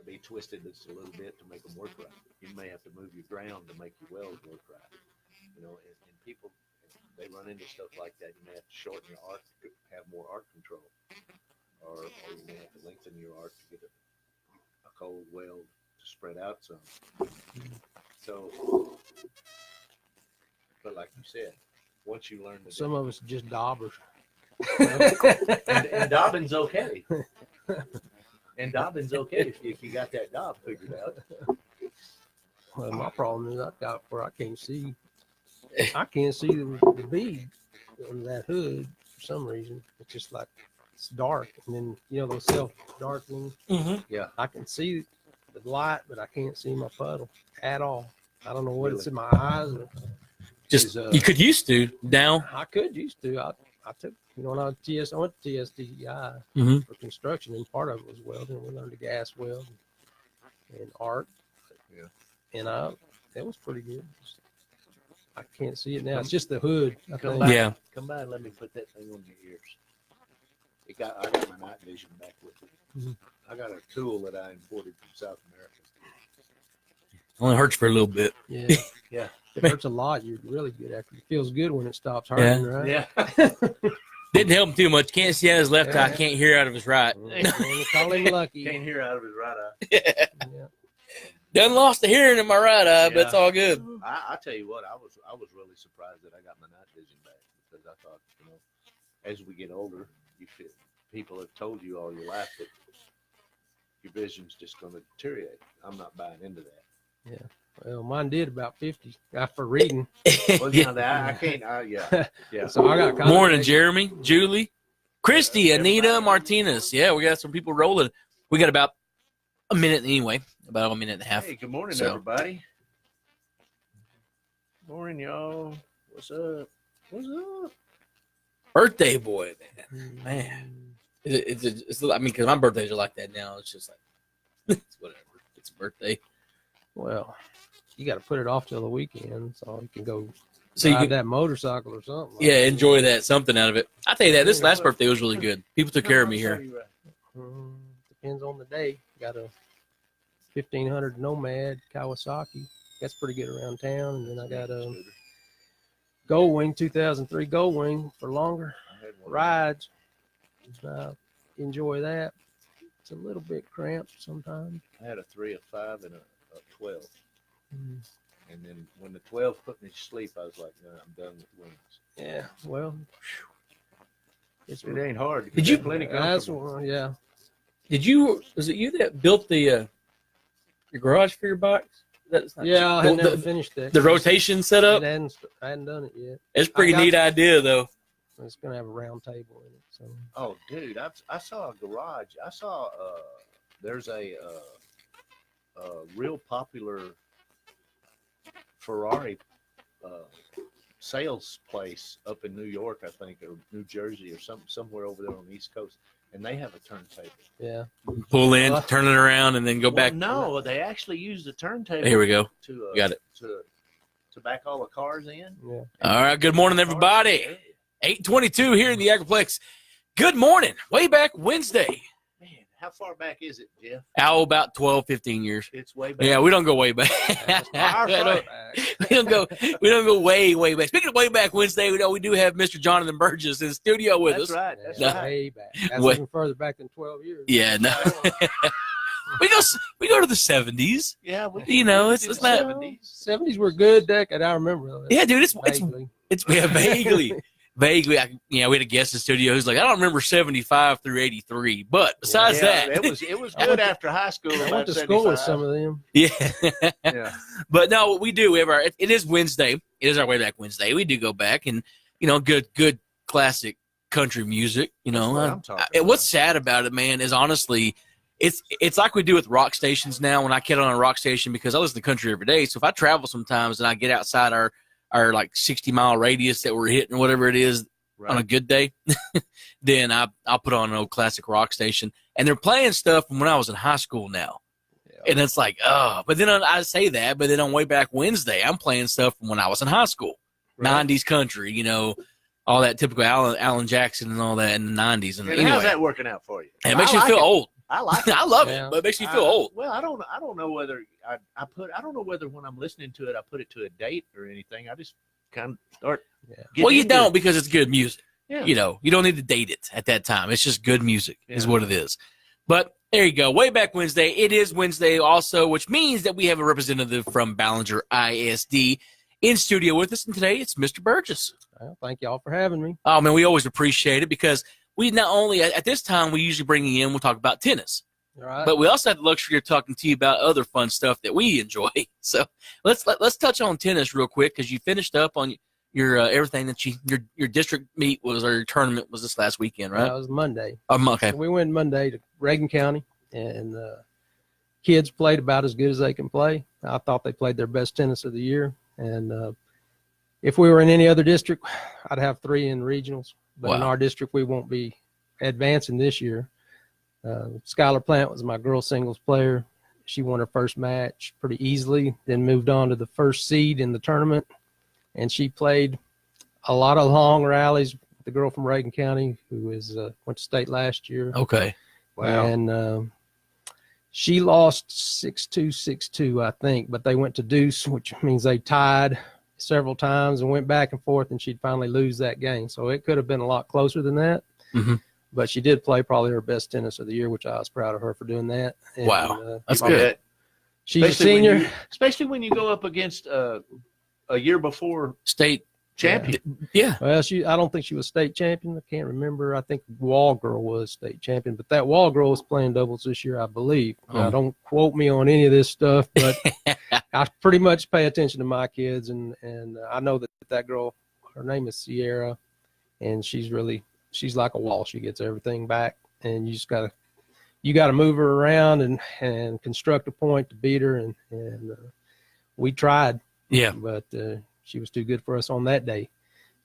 be twisted just a little bit to make them work right. You may have to move your ground to make your welds work right. You know, and people, they run into stuff like that. You may have to shorten your arc to have more arc control, or you may have to lengthen your arc to get a cold weld to spread out some. So, but like you said, once you learn some of us just daubers. and daubing's okay. And daubing's okay if you got that daub figured out. Well, my problem is I got where I can't see. I can't see the bead on that hood for some reason. It's just like it's dark, and then those self-darkening. Yeah, I can see the light, but I can't see my puddle at all. I don't know what it's in my eyes. Just you could used to now. I could used to. I took when I went to TSDI for construction, and part of it was welding. We learned to gas weld and arc. Yeah, and that was pretty good. I can't see it now. It's just the hood. Come by and let me put that thing on your ears. I got my night vision back with it. I got a tool that I imported from South America. Only hurts for a little bit. Yeah. Yeah. It hurts a lot. You're really good after. It feels good when it stops hurting, right? Yeah. Didn't help him too much. Can't see out of his left eye. Can't hear out of his right. Call him lucky. Can't hear out of his right eye. Yeah. Done lost the hearing in my right eye, but it's all good. I tell you what, I was really surprised that I got my night vision back, because I thought, as we get older, people have told you all your life that your vision's just going to deteriorate. I'm not buying into that. Yeah. Well, mine did about 50 for reading. Well, I can't. Yeah. So I got morning, Jeremy, Julie, Christy, Anita, Martinez. Yeah, we got some people rolling. We got about a minute anyway, about a minute and a half. Hey, good morning, everybody. Morning, y'all. What's up? What's up? Birthday boy, man. It's I mean, because my birthdays are like that now. It's just like, it's whatever. It's a birthday. Well, you got to put it off till the weekend so you can go so ride that motorcycle or something. Yeah, enjoy that, something out of it. I tell you that, this last birthday was really good. People took care of me here. Depends on the day. Got a 1500 Nomad Kawasaki. That's pretty good around town. And then I got a Gold Wing 2003 Gold Wing for longer rides. Enjoy that. It's a little bit cramped sometimes. I had a 3, a 5, and a 12. And then when the 12 put me to sleep, I was like, no, I'm done with wings. Yeah, well, it ain't hard. Did you? Plenty yeah. Was it you that built the your garage for your bikes? Yeah, I hadn't finished it. The rotation setup? I hadn't done it yet. It's a pretty neat idea, though. It's going to have a round table in it. So. Oh, dude, I saw a garage. I saw there's a real popular Ferrari sales place up in New York, I think, or New Jersey, or somewhere over there on the East Coast, and they have a turntable. Yeah. Pull in, turn it around, and then go back. No, they actually use the turntable. Here we go. Got it. To back all the cars in. Yeah. All right. Good morning, everybody. 8:22 here in the Agriplex. Good morning. Wayback Wednesday. Man, how far back is it, Jeff? How about 12, 15 years? It's way back. Yeah, we don't go way back. we don't go way back. Speaking of Wayback Wednesday, we do have Mr. Jonathan Burgess in the studio with us. That's right. Way back. That's even further back than 12 years. Yeah, no. we go to the 70s. Yeah, it's not 70s were a good decade. I remember. Yeah, dude, it's vaguely. Vaguely, we had a guest in the studio who's like, I don't remember 75 through 83. But besides that, it was good after high school. I went to school with some of them. Yeah. But no, what we do, it is Wednesday. It is our Wayback Wednesday. We do go back and, good classic country music. What's sad about it, man, is honestly, it's like we do with rock stations now. When I get on a rock station, because I listen to country every day. So if I travel sometimes and I get outside our like 60-mile radius that we're hitting, whatever it is, on a good day, then I'll put on an old classic rock station. And they're playing stuff from when I was in high school now. Yeah. And it's like, but then I say that, but then on Wayback Wednesday, I'm playing stuff from when I was in high school. 90s country, all that typical Alan Jackson and all that in the 90s. And how's that working out for you? It makes you feel old. I like it. I love Yeah. it, but it makes me feel old. Well, I don't know whether I don't know whether when I'm listening to it, I put it to a date or anything. I just kind of start. Yeah. Well, you into don't it. because it's good music. Yeah. You know, you don't need to date it at that time. It's just good music is Yeah. what it is. But there you go. Wayback Wednesday. It is Wednesday also, which means that we have a representative from Ballinger ISD in studio with us. And today it's Mr. Burgess. Well, thank y'all for having me. Oh, man, we always appreciate it because we not only, at this time, we usually bring you in, we'll talk about tennis. All right. But we also have the luxury of talking to you about other fun stuff that we enjoy. So let's touch on tennis real quick because you finished up on your everything that your district meet was, or your tournament was this last weekend, right? That was Monday. Okay. So we went Monday to Reagan County, and kids played about as good as they can play. I thought they played their best tennis of the year. And if we were in any other district, I'd have 3 in regionals. But in Wow. our district, we won't be advancing this year. Skylar Plant was my girls singles player. She won her first match pretty easily, then moved on to the first seed in the tournament. And she played a lot of long rallies with the girl from Reagan County who went to state last year. Okay. Wow. And she lost 6-2, 6-2, I think, but they went to deuce, which means they tied several times and went back and forth, and she'd finally lose that game. So it could have been a lot closer than that. Mm-hmm. But she did play probably her best tennis of the year, which I was proud of her for doing that. And, Wow. That's I good. bet. She's a Especially when senior. especially when you go up against a year before State champion. Yeah. Well, I don't think she was state champion. I can't remember. I think Wall Girl was state champion, but that Wall Girl was playing doubles this year, I believe. Now, don't quote me on any of this stuff, but I pretty much pay attention to my kids, and I know that girl, her name is Sierra, and she's like a wall. She gets everything back, and you just gotta move her around and construct a point to beat her, and we tried. Yeah. But she was too good for us on that day.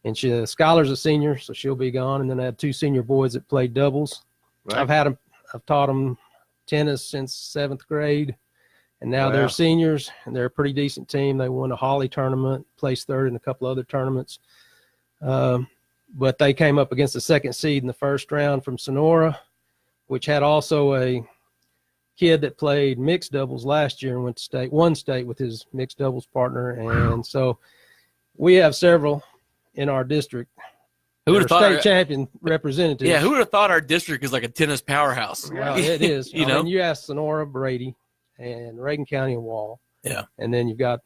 And Skylar's a senior, so she'll be gone. And then I had 2 senior boys that played doubles. Right. I've taught them tennis since 7th grade, and now Wow. they're seniors, and they're a pretty decent team. They won a Holly tournament, placed 3rd in a couple other tournaments. But they came up against the 2nd seed in the first round from Sonora, which had also a kid that played mixed doubles last year and won state with his mixed doubles partner. And so we have several in our district. Who would have thought state champion representatives? Yeah, who would have thought our district is like a tennis powerhouse? Well, it is. You know? You ask Sonora, Brady, and Reagan County and Wall. Yeah. And then you've got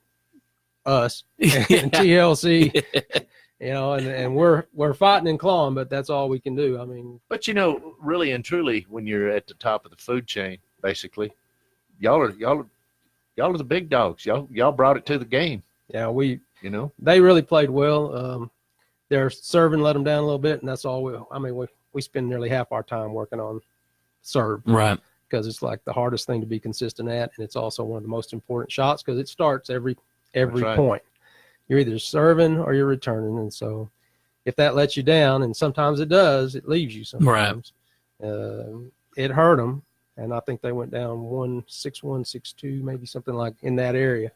us and TLC. And we're fighting and clawing, but that's all we can do. I mean, But really and truly, when you're at the top of the food chain, basically, y'all are the big dogs. Y'all brought it to the game. yeah, they really played well. Their serving let them down a little bit, and that's all. We spend nearly half our time working on serve, Right. because it's like the hardest thing to be consistent at, and it's also one of the most important shots because it starts every right. point. You're either serving or you're returning, and so if that lets you down, and sometimes it does, it leaves you sometimes. It hurt them, and I think they went down 1-6-1, 6-2, maybe something like in that area.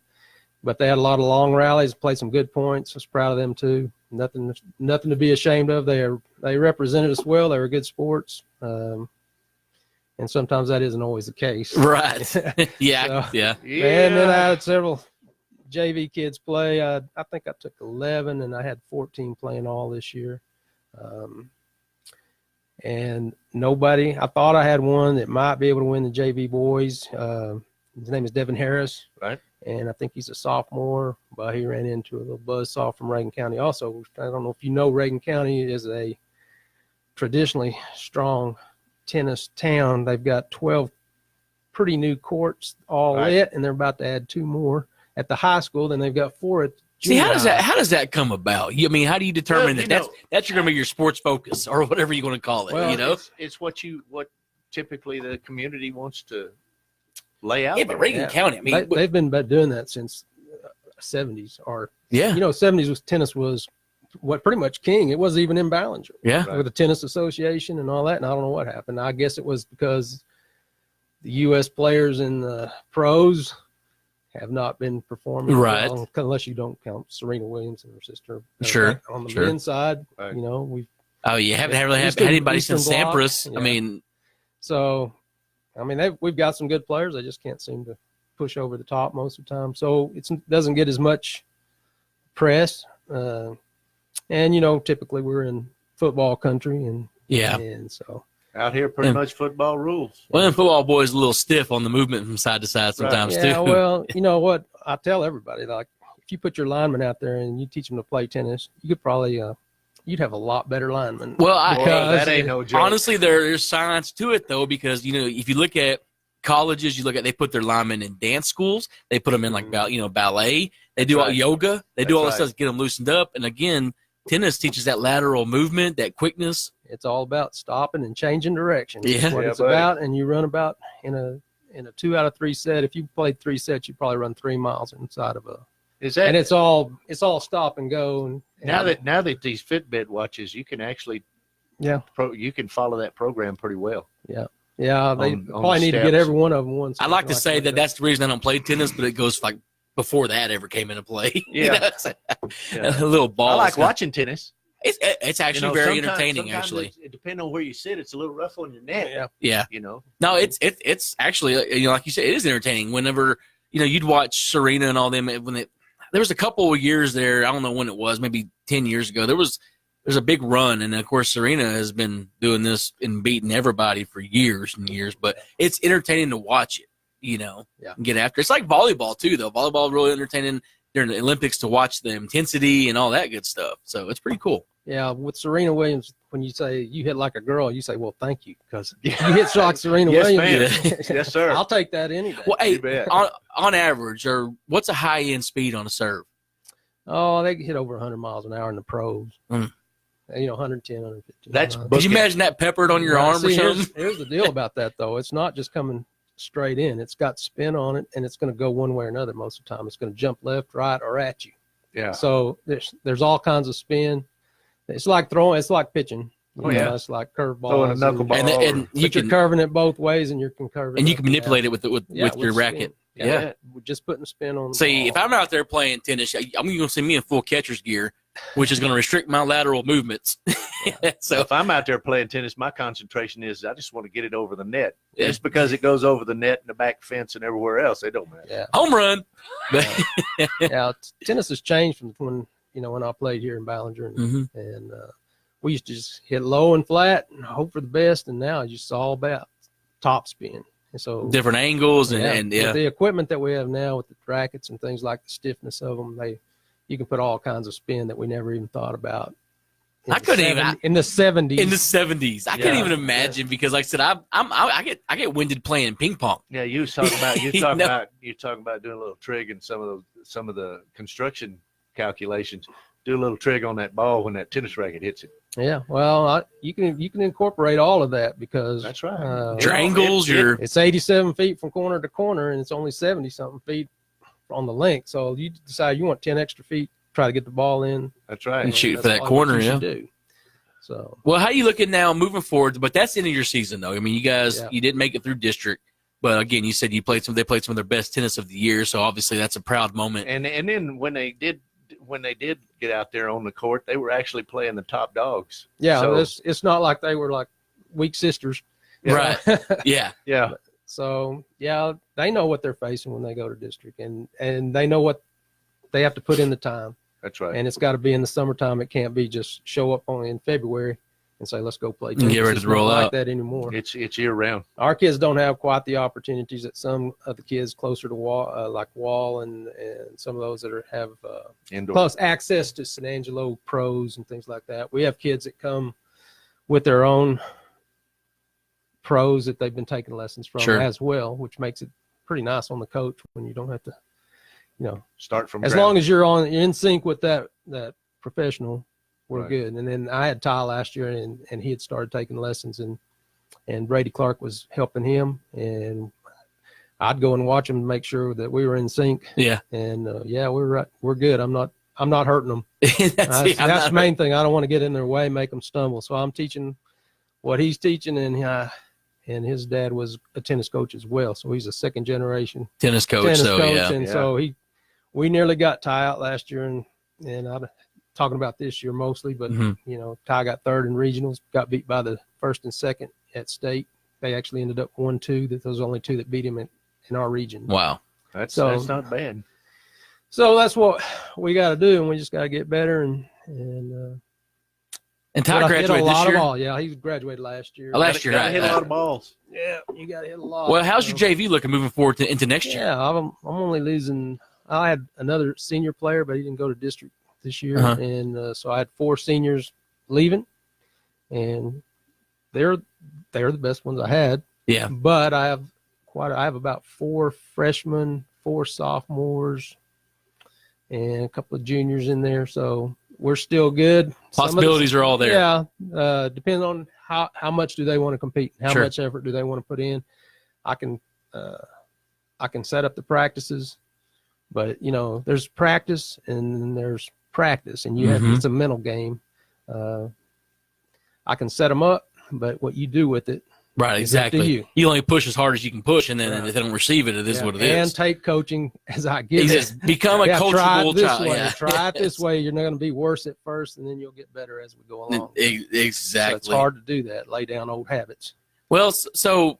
But they had a lot of long rallies, played some good points. I was proud of them too. Nothing to be ashamed of. They represented us well. They were good sports, and sometimes that isn't always the case. Right. Yeah. So- Yeah. And then I had several JV kids play. I think I took 11, and I had 14 playing all this year. And nobody, I thought I had one that might be able to win the JV boys. His name is Devin Harris. Right. And I think he's a sophomore, but he ran into a little buzzsaw from Reagan County also. I don't know if you know, Reagan County is a traditionally strong tennis town. They've got 12 pretty new courts all Right. lit, and they're about to add 2 more at the high school. Then they've got 4 at See, how junior high. does that come about? I mean, how do you determine Well, that that's going to be your sports focus or whatever you want to call it? Well, it's what typically the community wants to lay out. Yeah, but Reagan Yeah. County. I mean, They've been doing that since 70s. Or yeah, 70s tennis was what pretty much king. It wasn't even in Ballinger yeah. Right. with the tennis association and all that. And I don't know what happened. I guess it was because the U.S. players in the pros have not been performing Right. well, unless you don't count Serena Williams and her sister. Sure, On the sure. men's side, Right. we've Oh, you haven't really had Eastern- anybody Eastern since Bloc, Sampras. yeah. I mean, so I mean, we've got some good players. They just can't seem to push over the top most of the time. So it doesn't get as much press. And, typically we're in football country. And so. Out here, pretty much football rules. Well, and football boys a little stiff on the movement from side to side sometimes, too. Yeah, well, you know what? I tell everybody, like, if you put your lineman out there and you teach them to play tennis, you could probably you'd have a lot better linemen. Well, that ain't no joke. Honestly, there's science to it, though, because, if you look at colleges, they put their linemen in dance schools. They put them in, like, ballet. They do all yoga. They do all this stuff to get them loosened up. And, again, tennis teaches that lateral movement, that quickness. It's all about stopping and changing direction. Yeah. That's what it's about. And you run about in a 2 out of 3 set. If you played 3 sets, you probably run 3 miles inside of and it's all stop and go. And now that these Fitbit watches, you can actually you can follow that program pretty well. Yeah. Yeah, they probably need to get every one of them once. I like to say that that's the reason I don't play tennis, but it goes like before that ever came into play. Yeah. A little ball. I like watching tennis. It's actually very entertaining, actually. It depends on where you sit. It's a little rough on your neck. Yeah. No, it's actually, like you said, it is entertaining. Whenever, you'd watch Serena and all them, there was a couple of years there, I don't know when it was, maybe 10 years ago, there's a big run, and of course Serena has been doing this and beating everybody for years and years, but it's entertaining to watch it, and get after. It's like volleyball too, though. Volleyball really entertaining during the Olympics to watch the intensity and all that good stuff. So it's pretty cool. Yeah, with Serena Williams, when you say you hit like a girl, you say, well, thank you, because you hit like Serena Williams. Yes, sir. I'll take that any day. Well, hey, on average, or what's a high-end speed on a serve? Oh, they can hit over 100 miles an hour in the pros. 110, 150. That's Could you imagine that peppered on your arm or something? Here's the deal about that, though. It's not just coming straight in. It's got spin on it, and it's going to go one way or another most of the time. It's going to jump left, right, or at you. Yeah. So there's all kinds of spin. It's like throwing. It's like pitching. It's like curveball. Throwing a knuckleball. And you're curving it both ways, and you can curve it. And you can manipulate it with your racket. Yeah. We're just putting a spin on the See, ball. if I'm out there playing tennis, I'm going to see me in full catcher's gear, which is going to restrict my lateral movements. So if I'm out there playing tennis, my concentration is I just want to get it over the net. Yeah. Just because it goes over the net and the back fence and everywhere else, it don't matter. Yeah. Home run. Tennis has changed from when I played here in Ballinger, and we used to just hit low and flat and hope for the best, and now it's just all about top spin. And so different angles and with the equipment that we have now with the rackets and things like the stiffness of them, you can put all kinds of spin that we never even thought about. I couldn't even in the 70s. In the 70s, I can't even imagine because, like I said, I get winded playing ping pong. Yeah, you was talking about you're talking about doing a little trig and some of the construction calculations. Do a little trig on that ball when that tennis racket hits it. Yeah, well, you can incorporate all of that because that's right. Triangles, it's 87 feet from corner to corner, and it's only 70 something feet on the length. So you decide you want 10 extra feet, try to get the ball in. That's right. And shoot for that corner. Yeah. Do. So well, how you looking now moving forward? But that's the end of your season, though. I mean, you guys you didn't make it through district, but again, you said they played some of their best tennis of the year. So obviously, that's a proud moment. And then when they did get out there on the court, they were actually playing the top dogs. Yeah, so, it's not like they were like weak sisters. Right. Yeah. Yeah. So, they know what they're facing when they go to district, and they know what they have to put in the time. That's right. And it's got to be in the summertime. It can't be just show up only in February and say, let's go play. And get ready to roll out. Like that anymore. It's year round. Our kids don't have quite the opportunities that some of the kids closer to Wall and some of those that have plus access to San Angelo pros and things like that. We have kids that come with their own pros that they've been taking lessons from as well, which makes it pretty nice on the coach when you don't have to, start from as long as you're in sync with that professional. We're good. And then I had Ty last year, and he had started taking lessons, and Brady Clark was helping him, and I'd go and watch him to make sure that we were in sync. Yeah. And we're good. I'm not hurting them. That's the main thing. I don't want to get in their way, make them stumble. So I'm teaching what he's teaching, and his dad was a tennis coach as well. So he's a second generation tennis coach. And so we nearly got Ty out last year, and I talking about this year mostly, but Ty got third in regionals, got beat by the first and second at state they actually ended up 1-2. That those only 2 that beat him in our region. Wow. That's not bad. So that's what we got to do, and we just got to get better. And Todd graduated this year. Yeah, he graduated last year. Last year, I hit a lot of balls. Yeah, you got to hit a lot. Well, how's your JV looking moving forward into next year? Yeah, I'm only losing. I had another senior player, but he didn't go to district this year, and so I had 4 seniors leaving, and they're the best ones I had. Yeah, but I have about 4 freshmen, 4 sophomores, and a couple of juniors in there. So we're still good. Possibilities are all there. Yeah. Depending on how much do they want to compete, how much effort do they want to put in. I can set up the practices, but there's practice and there's practice, and you have, it's a mental game. I can set them up, but what you do with it. Right, exactly. You only push as hard as you can push, and then if they don't receive it, it is what it is. And take coaching as I give it. Become a coachable child. Try it this way. You're not going to be worse at first, and then you'll get better as we go along. Exactly. So it's hard to do that. Lay down old habits. Well,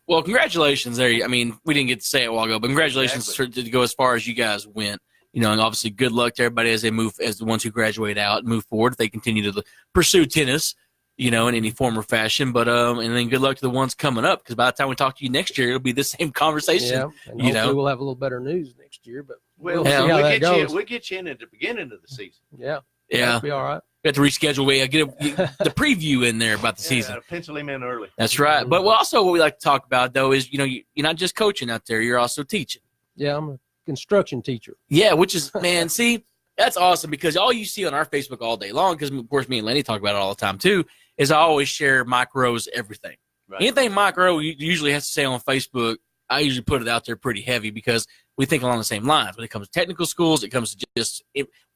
congratulations there. I mean, we didn't get to say it a while ago, but congratulations to go as far as you guys went. And obviously good luck to everybody as they move, as the ones who graduate out and move forward. If they continue to pursue tennis, in any form or fashion, but and then good luck to the ones coming up, because by the time we talk to you next year, it'll be the same conversation. Yeah, and hopefully we'll have a little better news next year. But we'll see how that goes. We'll get you in at the beginning of the season. Yeah, that'll be all right. We have to reschedule. We get the preview in there about the season. Pencil him in early. That's right. But also what we like to talk about though is you're not just coaching out there; you're also teaching. Yeah, I'm a construction teacher. Yeah, which is see, that's awesome, because all you see on our Facebook all day long, because of course me and Landy talk about it all the time too, is I always share micros, everything. Right. Anything micro usually has to say on Facebook, I usually put it out there pretty heavy, because we think along the same lines. When it comes to technical schools, it comes to just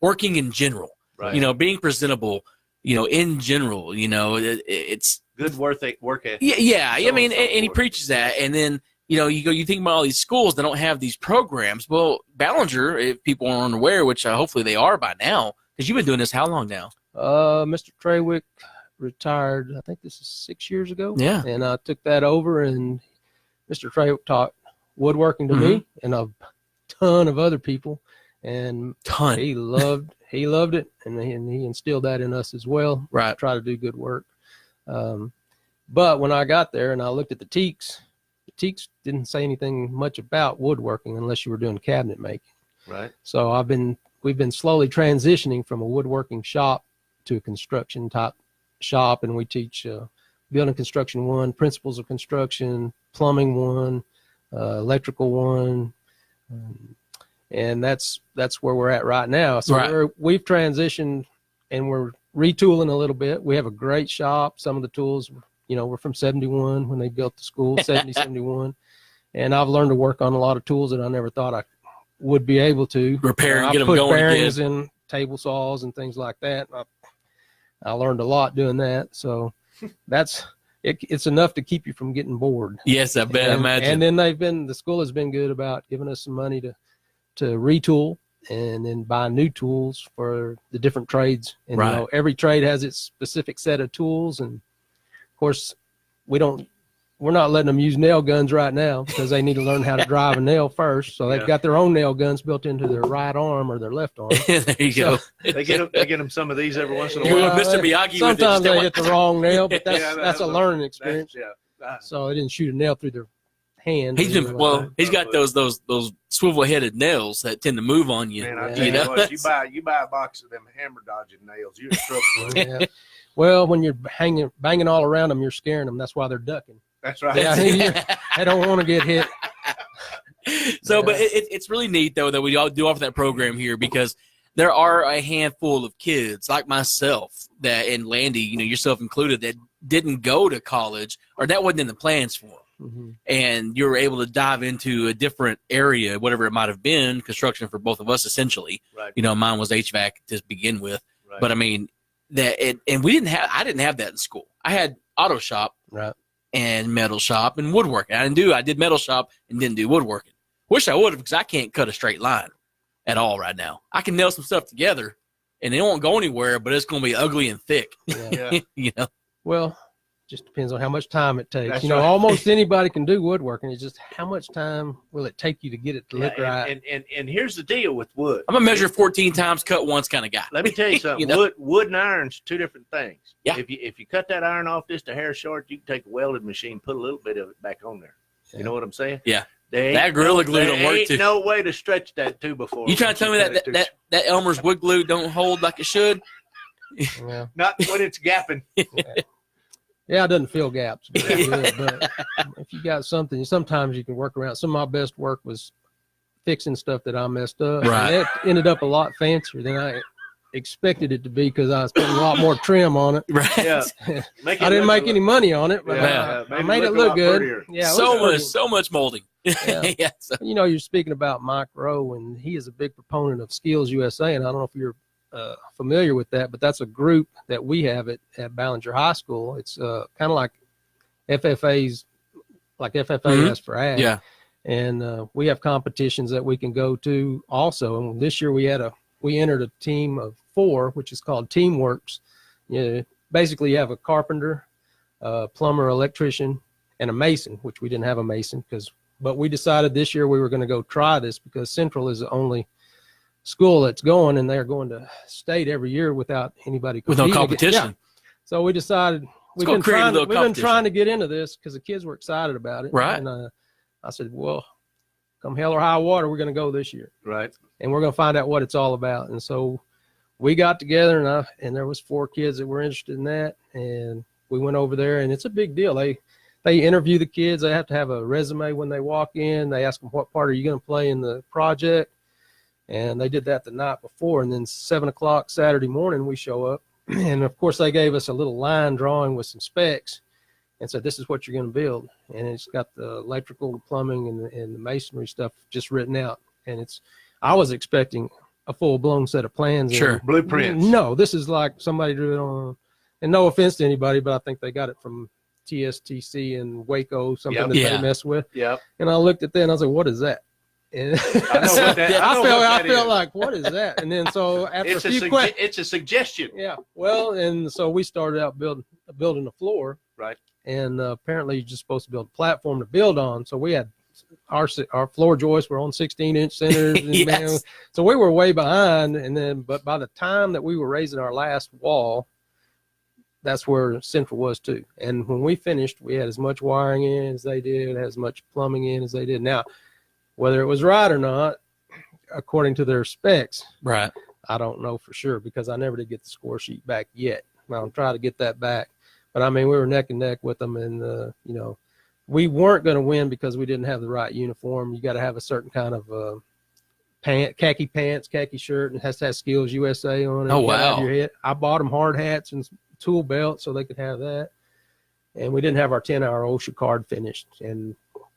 working in general. Right. Being presentable, in general, it's good work ethic. Yeah. I mean, and he preaches that. And then, you think about all these schools that don't have these programs. Well, Ballinger, if people are unaware, which hopefully they are by now, because you've been doing this how long now? Mr. Trawick retired, I think this is 6 years ago. Yeah. And I took that over, and Mr. Trawick taught woodworking to me and a ton of other people. And he loved it, and he instilled that in us as well. Right. Try to do good work. But when I got there and I looked at the teaks didn't say anything much about woodworking unless you were doing cabinet making. Right. So we've been slowly transitioning from a woodworking shop to a construction type shop, and we teach building construction 1, principles of construction, plumbing 1, electrical 1, and that's where we're at right now. So we've transitioned, and we're retooling a little bit. We have a great shop. Some of the tools, we're from 71 when they built the school, 71, and I've learned to work on a lot of tools that I never thought I would be able to repair and get them going. I put bearings in table saws and things like that. I learned a lot doing that, so it's enough to keep you from getting bored. Yes, I bet. Imagine. And then the school has been good about giving us some money to retool and then buy new tools for the different trades. And every trade has its specific set of tools, and of course we're not letting them use nail guns right now, because they need to learn how to drive a nail first. So they've got their own nail guns built into their right arm or their left arm. There you go. They get them some of these every once in a while. Mr. Miyagi. Sometimes they hit the wrong nail, but that's a learning experience. Yeah. So they didn't shoot a nail through their hand. He's got those swivel-headed nails that tend to move on you. Man, I tell you what, you buy a box of them hammer dodging nails, you're in trouble. Yeah. Well, when you're banging all around them, you're scaring them. That's why they're ducking. That's right. Yeah, they don't want to get hit. So, but it's really neat, though, that we all do offer that program here, because there are a handful of kids like myself and Landy, yourself included, that didn't go to college, or that wasn't in the plans for them. Mm-hmm. And you were able to dive into a different area, whatever it might have been, construction for both of us, essentially. Right. Mine was HVAC to begin with. Right. But I mean, I didn't have that in school. I had auto shop. Right. And metal shop and woodworking. I did metal shop and didn't do woodworking. Wish I would have, because I can't cut a straight line at all right now. I can nail some stuff together and it won't go anywhere, but it's going to be ugly and thick. Yeah. You know? Well, just depends on how much time it takes. That's you know, right. Almost anybody can do woodworking. It's just how much time will it take you to get it to look right. And here's the deal with wood. I'm a measure 14 times, cut once kind of guy. Let me tell you something. Wood and iron's two different things. Yeah. If you cut that iron off just a hair short, you can take a welded machine, put a little bit of it back on there. Yeah. You know what I'm saying? Yeah. That Gorilla Glue don't work too. No way to stretch that too before. You trying to tell me that Elmer's wood glue don't hold like it should? Yeah. Not when it's gapping. Yeah, it doesn't fill gaps. But if you got something, sometimes you can work around. Some of my best work was fixing stuff that I messed up. Right. And it ended up a lot fancier than I expected it to be because I spent a lot more trim on it. Right. Yeah. I didn't make any money on it, but I made it look good. Prettier. Yeah, so much molding. Yeah. Yeah, so. You know, you're speaking about Mike Rowe, and he is a big proponent of Skills USA, and I don't know if you're familiar with that, but that's a group that we have at Ballinger High School. It's kind of like FFA's, like FFA has for ag. Yeah. And we have competitions that we can go to also. And this year we entered a team of 4, which is called Teamworks. Basically you have a carpenter, a plumber, electrician, and a mason, which we didn't have a mason but we decided this year we were going to go try this because Central is the only school that's going, and they're going to state every year without anybody with no competition. Yeah. So we decided we've been trying to get into this because the kids were excited about it. Right. And I said, well, come hell or high water, we're going to go this year. Right. And we're going to find out what it's all about. And so we got together, and there was 4 kids that were interested in that, and we went over there, and it's a big deal. They interview the kids. They have to have a resume when they walk in. They ask them, what part are you going to play in the project? And they did that the night before. And then 7:00 Saturday morning, we show up. And, of course, they gave us a little line drawing with some specs and said, this is what you're going to build. And it's got the electrical, the plumbing, and the masonry stuff just written out. And I was expecting a full-blown set of plans. Sure. Blueprints. No, this is like somebody drew it on. And no offense to anybody, but I think they got it from TSTC and Waco, something that they mess with. Yep. And I looked at that and I was like, what is that? And I felt like, what is that? And then so after a few questions, it's a suggestion. Yeah. Well, and so we started out building a floor. Right. And apparently you're just supposed to build a platform to build on. So we had our floor joists were on 16-inch centers. And, Yes. so we were way behind. But by the time that we were raising our last wall, that's where Central was too. And when we finished, we had as much wiring in as they did, as much plumbing in as they did. Now, whether it was right or not, according to their specs, right, I don't know for sure because I never did get the score sheet back yet. I'll try to get that back. But I mean, we were neck and neck with them, and we weren't going to win because we didn't have the right uniform. You got to have a certain kind of khaki pants, khaki shirt, and it has to have Skills USA on it. Oh wow! Your head. I bought them hard hats and tool belts so they could have that. And we didn't have our 10-hour OSHA card finished. And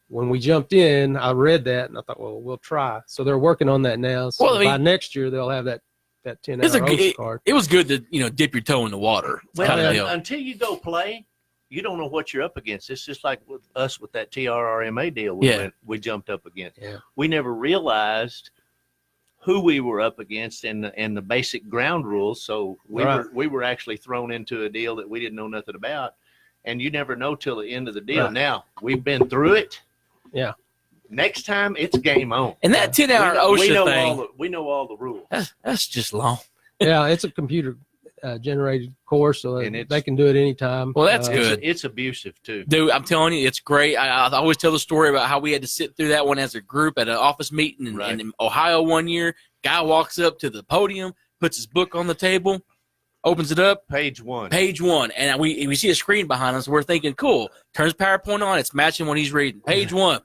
when we jumped in, I read that and I thought, well, we'll try. So they're working on that now. So by next year, they'll have that 10-hour OSHA card. It was good to, dip your toe in the water. Well, until you go play, you don't know what you're up against. It's just like with us with that TRRMA deal we jumped up against. Yeah. We never realized who we were up against and the basic ground rules. So we were actually thrown into a deal that we didn't know nothing about. And you never know till the end of the deal. Right. Now, we've been through it. Yeah. Next time, it's game on. And that 10-hour OSHA thing. We know all the rules. That's just long. Yeah, it's a computer generated course, so they can do it anytime. Well, that's good. It's abusive, too. Dude, I'm telling you, it's great. I always tell the story about how we had to sit through that one as a group at an office meeting in Ohio one year. Guy walks up to the podium, puts his book on the table, opens it up. Page one. And we see a screen behind us. We're thinking, cool. Turns PowerPoint on. It's matching what he's reading. Page 1.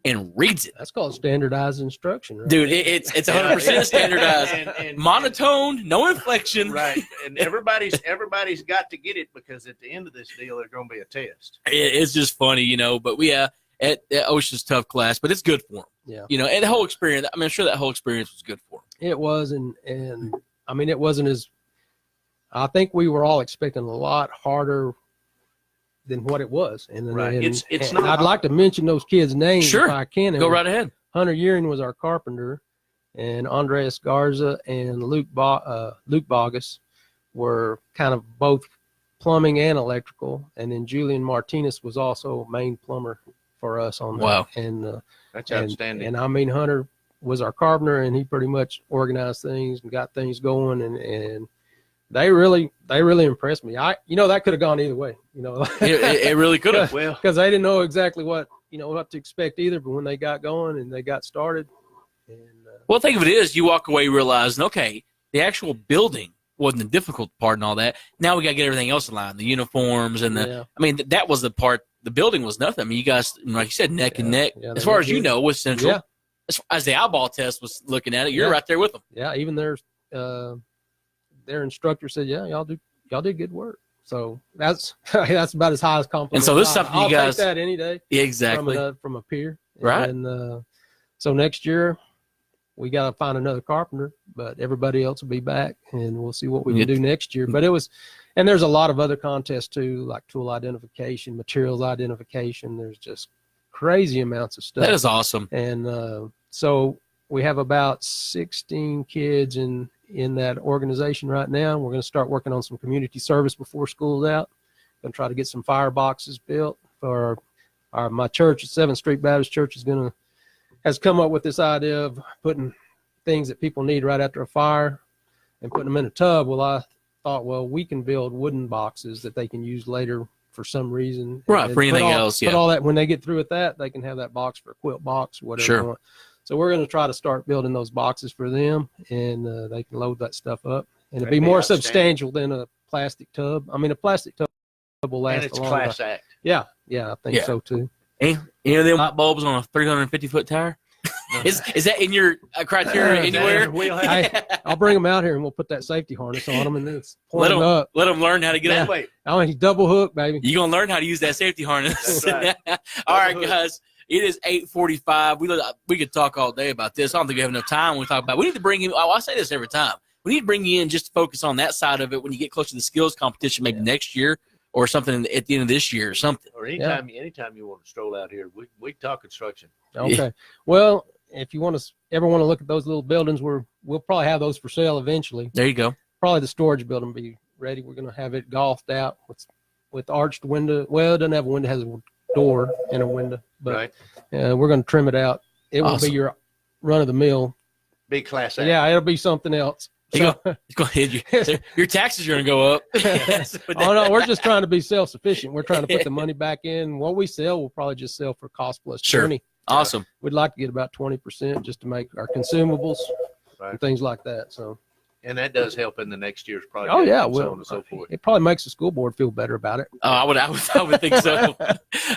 And reads it. That's called standardized instruction, right? Dude, it's 100% standardized. and monotone, no inflection. Right. And everybody's got to get it because at the end of this deal, there's going to be a test. It's just funny, but at OSHA's tough class, but it's good for them. Yeah. And the whole experience, I'm sure that whole experience was good for them. It was, and I mean, it wasn't as, I think we were all expecting a lot harder than what it was. And it's not. I'd like to mention those kids' names if I can. Go right ahead. Hunter Urin was our carpenter, and Andres Garza and Luke Bogus were kind of both plumbing and electrical, and then Julian Martinez was also main plumber for us on that. Wow. And That's outstanding. And I mean, Hunter was our carpenter, and he pretty much organized things and got things going, and they really impressed me. That could have gone either way. It really could have. Well, because they didn't know exactly what to expect either. But when they got going and they got started, and well, think of it is you walk away realizing, okay, the actual building wasn't the difficult part and all that. Now we got to get everything else in line, the uniforms and I mean, that was the part. The building was nothing. I mean, you guys, like you said, neck and neck. Yeah, as far as you know, with Central. Yeah. As the eyeball test was looking at it, you're right there with them. Yeah, even their instructor said, "Yeah, y'all did good work." So that's about as high as compliment. And so this is something I'll you guys take that any day. Yeah, exactly. From a peer, right? And so next year we got to find another carpenter, but everybody else will be back, and we'll see what we can do next year. But and there's a lot of other contests too, like tool identification, materials identification. There's just crazy amounts of stuff. That is awesome. And so we have about 16 kids in that organization right now. We're going to start working on some community service before school's out. Going to try to get some fire boxes built for my church, 7th Street Baptist Church, has come up with this idea of putting things that people need right after a fire and putting them in a tub. Well, I thought, we can build wooden boxes that they can use later for some reason. Right, for anything else, Put all that, when they get through with that, they can have that box for a quilt box, whatever Sure. they want. So we're going to try to start building those boxes for them, and they can load that stuff up. And it'll be more substantial than a plastic tub. I mean, a plastic tub will last and it's a long class time. act. Yeah, I think so too. And them light bulbs on a 350-foot tire? Is that in your criteria anywhere? Hey, I'll bring them out here and we'll put that safety harness on them and then point them up. Let them learn how to get Yeah. out. Wait, I mean, double hook, baby. You're going to learn how to use that safety harness. That's right. All right, Double hook. guys. It is 8:45. We could talk all day about this. I don't think we have enough time. We talk about. We need to bring in. I say this every time. We need to bring you in just to focus on that side of it when you get close to the skills competition, maybe next year or something at the end of this year or something. or anytime you want to stroll out here, we talk construction. Okay. Yeah. Well, if you ever want to look at those little buildings, we'll probably have those for sale eventually. There you go. Probably the storage building will be ready. We're going to have it golfed out with arched window. Well, it doesn't have a window. It has a door and a window. But Right. we're going to trim it out. It won't be Awesome. your run-of-the-mill. Big class act. Yeah, it'll be something else. You So, It's going to hit you. Your taxes are going to go up. oh, no, we're just trying to be self-sufficient. We're trying to put the money back in. What we sell, we'll probably just sell for cost plus Sure. 20. Awesome. We'd like to get about 20% just to make our consumables Right. and things like that. So, And that does help in the next year's project. oh yeah, and so well, on and so forth. it probably makes the school board feel better about it. Oh, I would think so.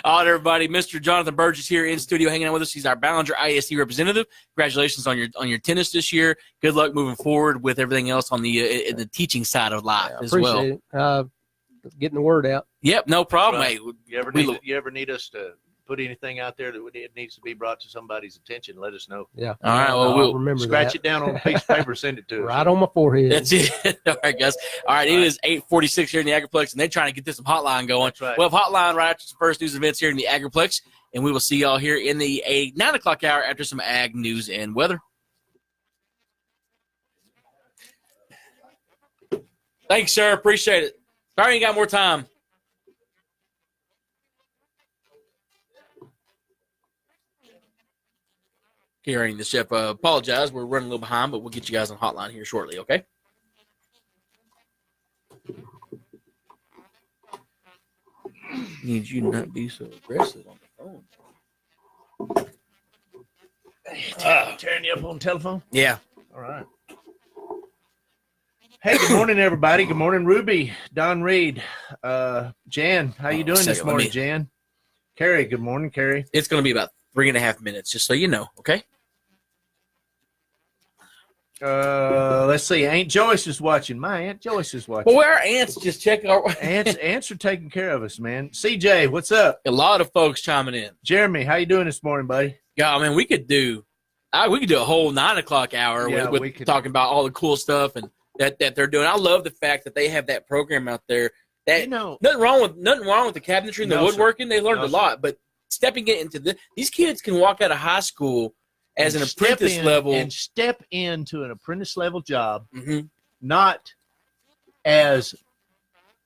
All right, everybody. Mr. Jonathan Burgess here in studio hanging out with us. He's our Ballinger ISD representative. Congratulations on your tennis this year. Good luck moving forward with everything else on the in the teaching side of life I as well. appreciate it. Getting the word out. Yep, no problem, Right. mate. You ever need us to put anything out there that it needs to be brought to somebody's attention, let us know. Yeah. All right, well, I'll we'll remember Scratch that. it down on a piece of paper, send it to us. Right on my forehead. That's it. All right, guys. All right, it is 8:46 here in the Agriplex, and they're trying to get this hotline going. That's right. We'll have hotline right after some first news events here in the Agriplex, and we will see y'all here in the 9 o'clock hour after some ag news and weather. Thanks, sir. Appreciate it. Sorry you ain't got more time. Hearing the chef apologize. We're running a little behind, but we'll get you guys on hotline here shortly, okay? Need you to not be so aggressive on the phone. Tearing you up on the telephone? Yeah. All right. Hey, good morning, everybody. Good morning, Ruby, Don Reed, Jan. How you doing this morning, Jan? Carrie, good morning, Carrie. It's going to be about 3.5 minutes, just so you know, okay? Let's see. Aunt Joyce is watching. My Aunt Joyce is watching. Well, our aunts just check our Ants are taking care of us, man. CJ, what's up? a lot of folks chiming in. Jeremy, how you doing this morning, buddy? Yeah, I mean, we could do a whole 9 o'clock hour Yeah, with we could. talking about all the cool stuff and that they're doing. I love the fact that they have that program out there. That You know, nothing wrong with the cabinetry and the No, sir. woodworking. They learned No, a lot, but stepping it into these kids can walk out of high school as an apprentice level and step into an apprentice level job, Mhm. not as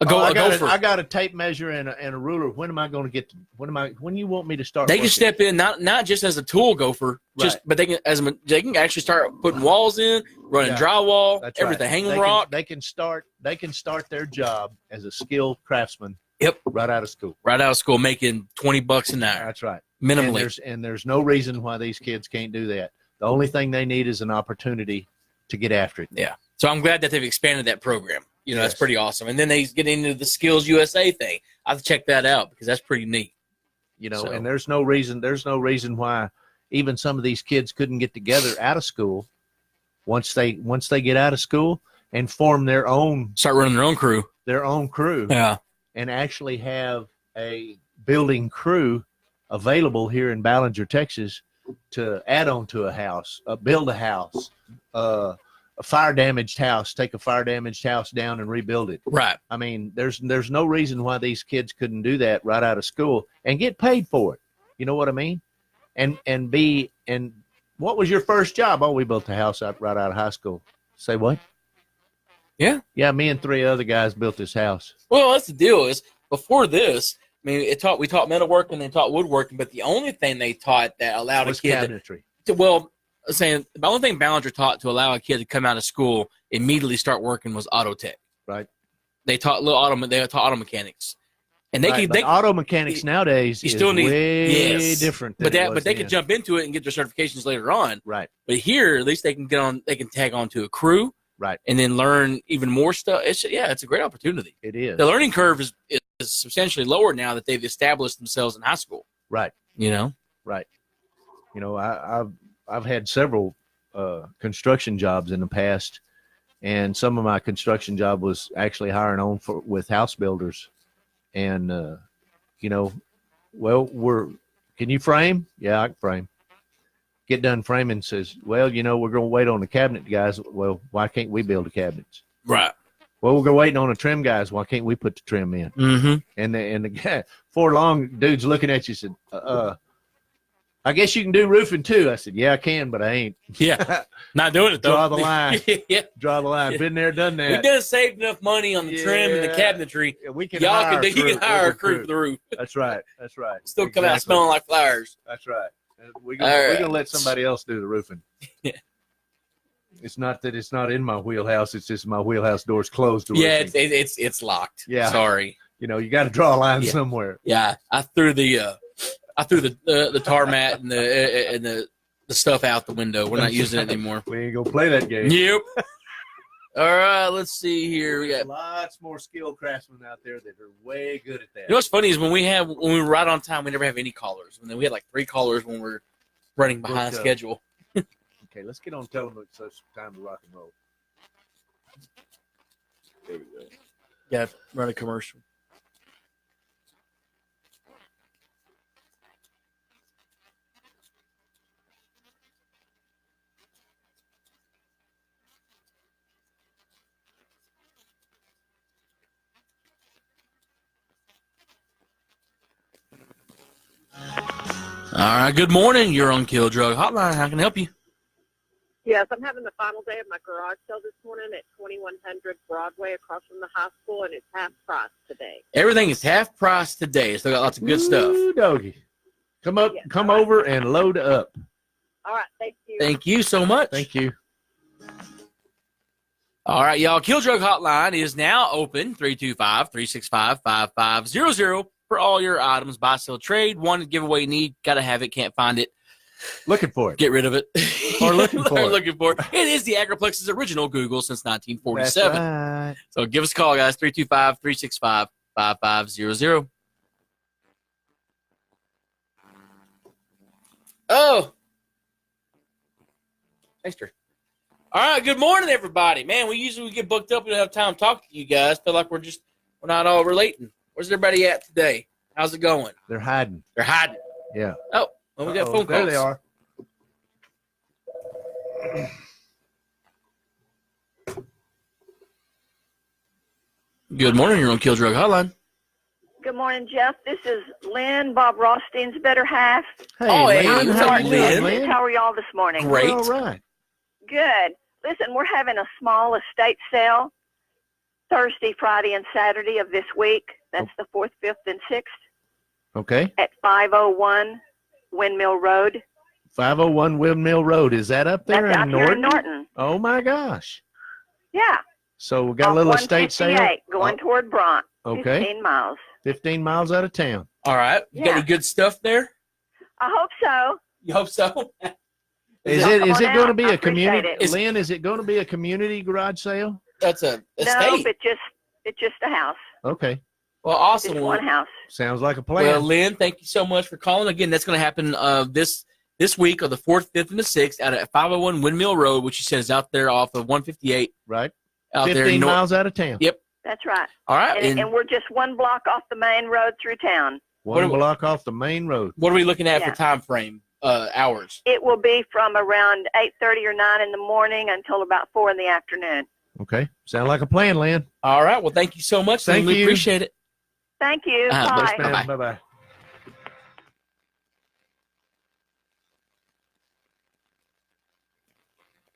gopher. I got a tape measure and a ruler. When am I going to get? When you want me to start? They working? can step in not just as a tool gopher, but they can actually start putting walls in, running drywall, everything, hanging rock. They can start their job as a skilled craftsman. Yep, right out of school. Right out of school, making $20 an hour. That's right, minimally. And there's no reason why these kids can't do that. The only thing they need is an opportunity to get after it. Yeah. So I'm glad that they've expanded that program. That's pretty awesome. And then they get into the Skills USA thing. I have to check that out because that's pretty neat. And there's no reason why even some of these kids couldn't get together out of school once they get out of school and form start running their own crew. Yeah. And actually have a building crew available here in Ballinger, Texas, to add on to a house, build a house, a fire damaged house, take a fire damaged house down and rebuild it. Right. I mean, there's no reason why these kids couldn't do that right out of school and get paid for it. You know what I mean? And what was your first job? Oh, we built a house right out of high school. Say what? Yeah. Yeah, me and 3 other guys built this house. Well, that's the deal is before this, I mean, we taught metalworking, they taught woodworking, but the only thing they taught that allowed a kid cabinetry. The only thing Ballinger taught to allow a kid to come out of school immediately start working was auto tech. Right. They taught auto mechanics, and auto mechanics nowadays is way different. But they could jump into it and get their certifications later on. Right. But here, at least they can tag on to a crew. Right. And then learn even more stuff. It's a great opportunity. It is. The learning curve is substantially lower now that they've established themselves in high school. Right. Right. I've had several construction jobs in the past, and some of my construction job was actually hiring on with house builders. And can you frame? Yeah, I can frame. Get done framing, says, well, we're going to wait on the cabinet guys. Well, why can't we build the cabinets? Right. Well, we're waiting on the trim guys. Why can't we put the trim in? Mm-hmm. And the guy, 4 long dudes looking at you said, I guess you can do roofing too. I said, yeah, I can, but I ain't. Yeah. Not doing it though. Draw the line. Yeah. Draw the line. Been there, done that. We done saved enough money on the trim and the cabinetry. Yeah, we can you hire can hire a crew for the roof. That's right. Still come out smelling like flowers. That's right. We're gonna let somebody else do the roofing. Yeah. It's not that it's not in my wheelhouse. It's just my wheelhouse door's closed. Yeah, it's locked. Yeah. Sorry. You got to draw a line somewhere. Yeah, I threw the tar mat and the stuff out the window. We're not using it anymore. We ain't gonna play that game. Yep. All right, let's see here. We got lots more skilled craftsmen out there that are way good at that. You know what's funny is when we were right on time, we never have any callers. And then we had like 3 callers when we're running behind schedule. Okay, let's get on television. So it's time to rock and roll. There we go. Yeah, run a commercial. All right, good morning. You're on Kill Drug Hotline. How can I help you? Yes, I'm having the final day of my garage sale this morning at 2100 Broadway across from the high school, and it's half price today. Everything is half price today. Still got lots of good stuff. Doggy. Come over and load up. All right, thank you. Thank you so much. Thank you. All right, y'all. Kill Drug Hotline is now open, 325-365-5500 for all your items, buy, sell, trade. One giveaway need, got to have it, can't find it. Looking for it. Get rid of it. Or looking for it. Looking for it. It is the Agriplex's original Google since 1947. That's right. So give us a call, guys, 325-365-5500. Oh. Thanks, sir. All right, good morning, everybody. Man, we usually get booked up. We don't have time to talk to you guys. Feel like we're not all relating. Where's everybody at today? How's it going? They're hiding. Yeah. Oh, well, we got phone calls. There they are. Good morning. You're on Kill Drug Hotline. Good morning, Jeff. This is Lynn, Bob Rothstein's better half. Hey, Lynn. How are y'all this morning? Great. All right. Good. Listen, we're having a small estate sale, Thursday, Friday, and Saturday of this week. That's the 4th, 5th, and 6th Okay. at 501 Windmill Road. 501 Windmill Road. Is that up there That's in out Norton? here in Norton. Oh my gosh. Yeah. So we got a Off little estate sale. 158 going toward Bront. Okay. 15 miles. 15 miles out of town. All right. You got any good stuff there? I hope so. You hope so? Is Come it on going to out. be I a community? appreciate it. Lynn, is it going to be a community garage sale? That's a No, estate. but it's just a house. Okay. Well, awesome. Just one house. Sounds like a plan. Well, Lynn, thank you so much for calling. Again, that's going to happen this week on the 4th, 5th, and the 6th out at 501 Windmill Road, which you said is out there off of 158. Right. Out 15 there miles out of town. Yep. That's right. All right. And we're just one block off the main road through town. One block off the main road. What are we looking at Yeah. for time frame, hours? It will be from around 8:30 or 9 in the morning until about 4 in the afternoon. Okay. Sound like a plan, Lynn. All right. Well, thank you so much. Thank Lynn. We you. appreciate it. Thank you. Bye. Bye. Bye-bye.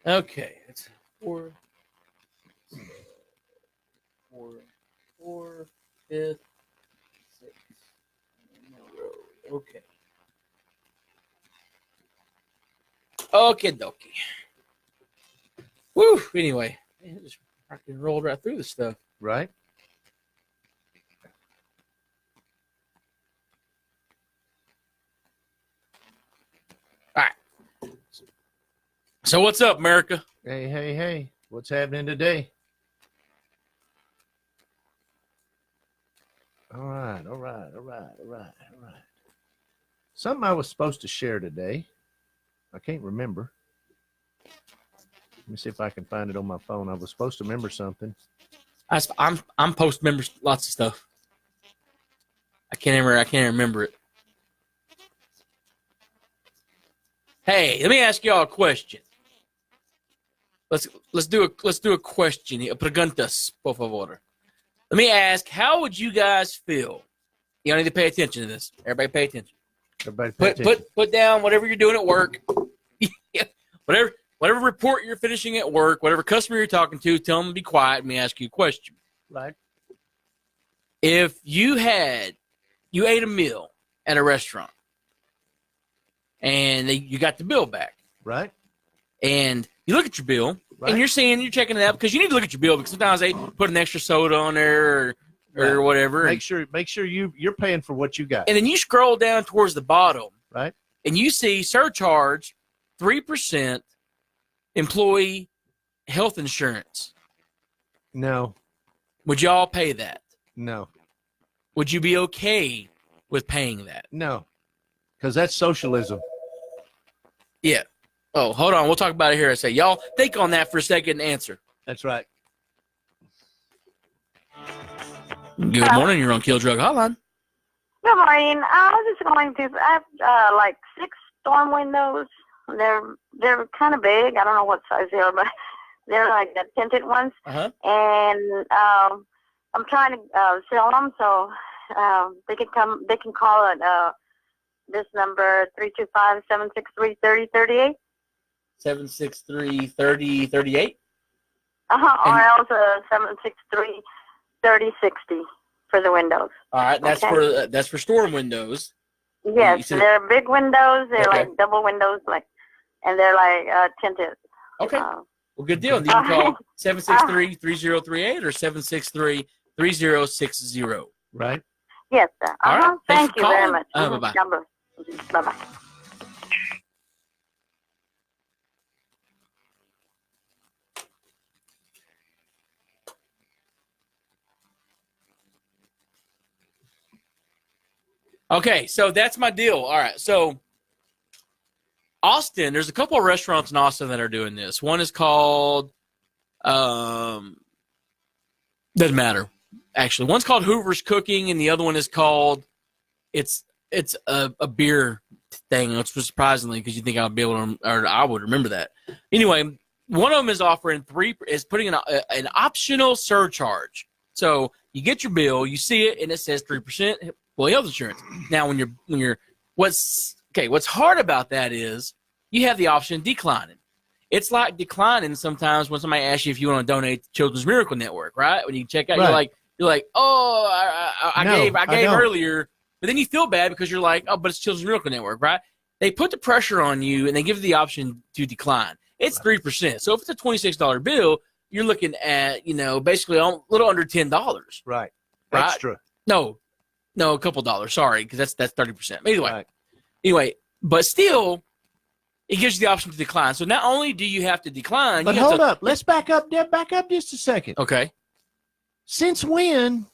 Okay. It's 4, 5th, 6th. Okay. Okay, dokie. Woo. Anyway, man, just fucking rolled right through this stuff. Right. All right. So what's up, America? Hey. What's happening today? All right. Something I was supposed to share today. I can't remember. Let me see if I can find it on my phone. I was supposed to remember something. I'm post members lots of stuff. I can't remember it. Hey, let me ask y'all a question. Let's do a question here. Preguntas, por favor. Let me ask, how would you guys feel? You all need to pay attention to this. Everybody pay attention. Put down whatever you're doing at work. whatever report you're finishing at work, whatever customer you're talking to, tell them to be quiet and me ask you a question. Right. If you ate a meal at a restaurant and you got the bill back. Right. And you look at your bill and you're checking it out because you need to look at your bill because sometimes they put an extra soda on there or whatever. Make sure you're paying for what you got. And then you scroll down towards the bottom. Right. And you see surcharge 3% employee health insurance. No. Would y'all pay that? No. Would you be okay with paying that? No. Because that's socialism. Yeah. Oh, hold on. We'll talk about it here. I say, y'all think on that for a second and answer. That's right. Good morning. You're on Kill Drug Hotline. Good morning. I was just going to. I have like 6 storm windows. They're kind of big. I don't know what size they are, but they're like the tinted ones. Uh-huh. And I'm trying to sell them, so they can come. They can call it this number 325-763-3038. 763-3038. Or else 763-3060 for the windows. All right, that's for storm windows. Yes, they're big windows. They're like double windows, and they're like tinted. Okay. Well, good deal. You can call 763-3038 or 763-3060. Right. Yes, sir. All right. Thank you very much. Bye-bye. Bye-bye. Okay, so that's my deal. All right, so Austin, there's a couple of restaurants in Austin that are doing this. One is called, doesn't matter, actually. One's called Hoover's Cooking, and the other one is called, it's a beer thing, which was surprisingly because you think I'd be able to, or I would remember that. Anyway, one of them is putting an optional surcharge. So you get your bill, you see it, and it says 3%. Employee health insurance. Now, what's hard about that is you have the option of declining. It's like declining sometimes when somebody asks you if you want to donate to Children's Miracle Network, right? When you check out, Right. you're like, oh, I No, gave I don't. earlier, but then you feel bad because you're like, oh, but it's Children's Miracle Network, right? They put the pressure on you and they give you the option to decline. It's 3%. So if it's a $26 bill, you're looking at, basically a little under $10. Right. Right. Extra. No, a couple dollars. Sorry, because that's 30%. Right. Anyway, but still, it gives you the option to decline. So not only do you have to decline, But you have hold to, up. Let's back up. Deb, back up just a second. Okay. Since when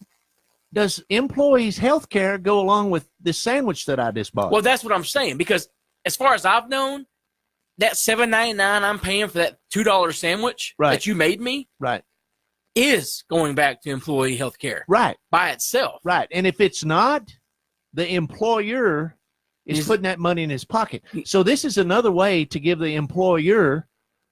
does employees' health care go along with this sandwich that I just bought? Well, that's what I'm saying, because as far as I've known, that $7.99 I'm paying for that $2 sandwich Right. that you made me Right. is going back to employee health care Right. by itself. Right. And if it's not, the employer is putting that money in his pocket. So this is another way to give the employer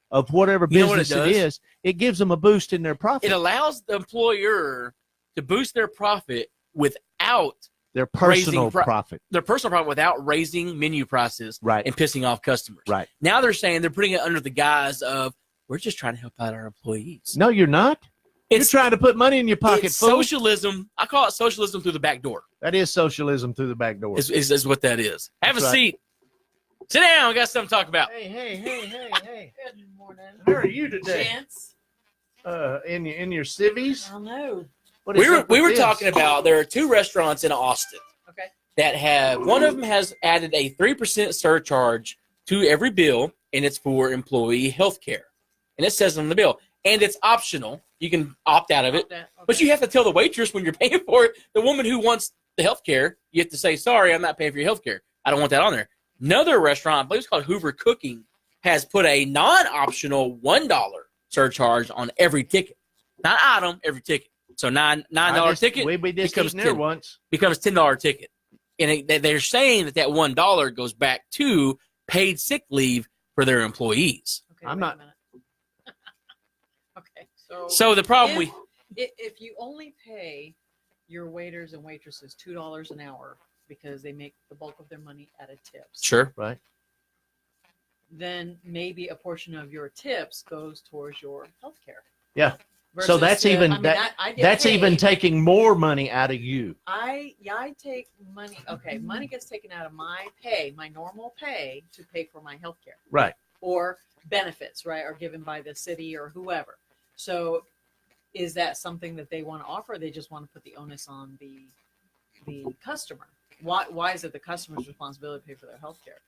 of whatever You know what it business does? it is, it gives them a boost in their profit. It allows the employer to boost their profit without Their personal raising profit. their personal profit without raising menu prices Right. and pissing off customers. Right. Now they're saying they're putting it under the guise of we're just trying to help out our employees. No, you're not. It's You're trying to put money in your pocket, it's fool. socialism. I call it socialism through the back door. That is socialism through the back door. Is what that is. Have That's a right. seat. Sit down. We got something to talk about. Hey. Good morning. How are you today? Chance. In your civvies? I know. What is We up were with this? talking about there are two restaurants in Austin Okay. that have one of them has added a 3% surcharge to every bill, and it's for employee health care. And it says on the bill. And it's optional. You can opt out of it. But you have to tell the waitress when you're paying for it, the woman who wants the health care, you have to say, sorry, I'm not paying for your health care. I don't want that on there. Another restaurant, I believe it's called Hoover Cooking, has put a non-optional $1 surcharge on every ticket. Not item, every ticket. So $9 ticket We just becomes eaten there 10. once. becomes $10 ticket. And they're saying that $1 goes back to paid sick leave for their employees. Okay, I'm wait not- a minute. Okay, so So the problem if you only pay your waiters and waitresses $2 an hour because they make the bulk of their money out of tips, sure. Right. then maybe a portion of your tips goes towards your health care. Yeah. So that's even I get that's paid. even taking more money out of you. I take money. Okay, money gets taken out of my pay, my normal pay, to pay for my health care. Right. Or benefits, right, are given by the city or whoever. So is that something that they want to offer, or they just want to put the onus on the customer? Why is it the customer's responsibility to pay for their health care?